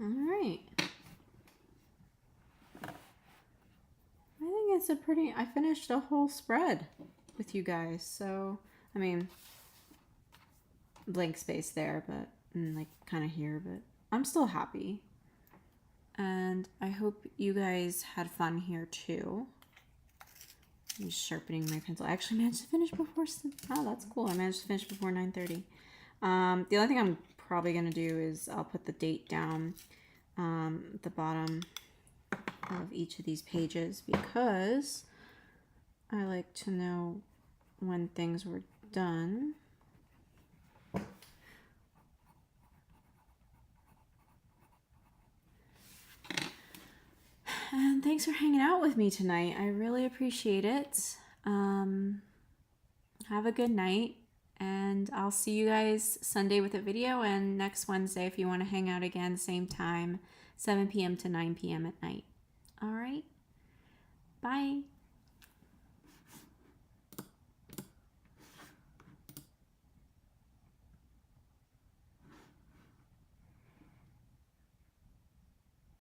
All right. I think it's a pretty, I finished a whole spread with you guys. So, I mean, blank space there, but like kind of here, but I'm still happy. And I hope you guys had fun here too. I'm just sharpening my pencil. I actually managed to finish before, oh, that's cool. I managed to finish before 9:30. The only thing I'm probably gonna do is I'll put the date down at the bottom of each of these pages, because I like to know when things were done. And thanks for hanging out with me tonight. I really appreciate it. Have a good night, and I'll see you guys Sunday with a video, and next Wednesday if you want to hang out again, same time, 7 p.m. to 9 p.m. at night. All right. Bye.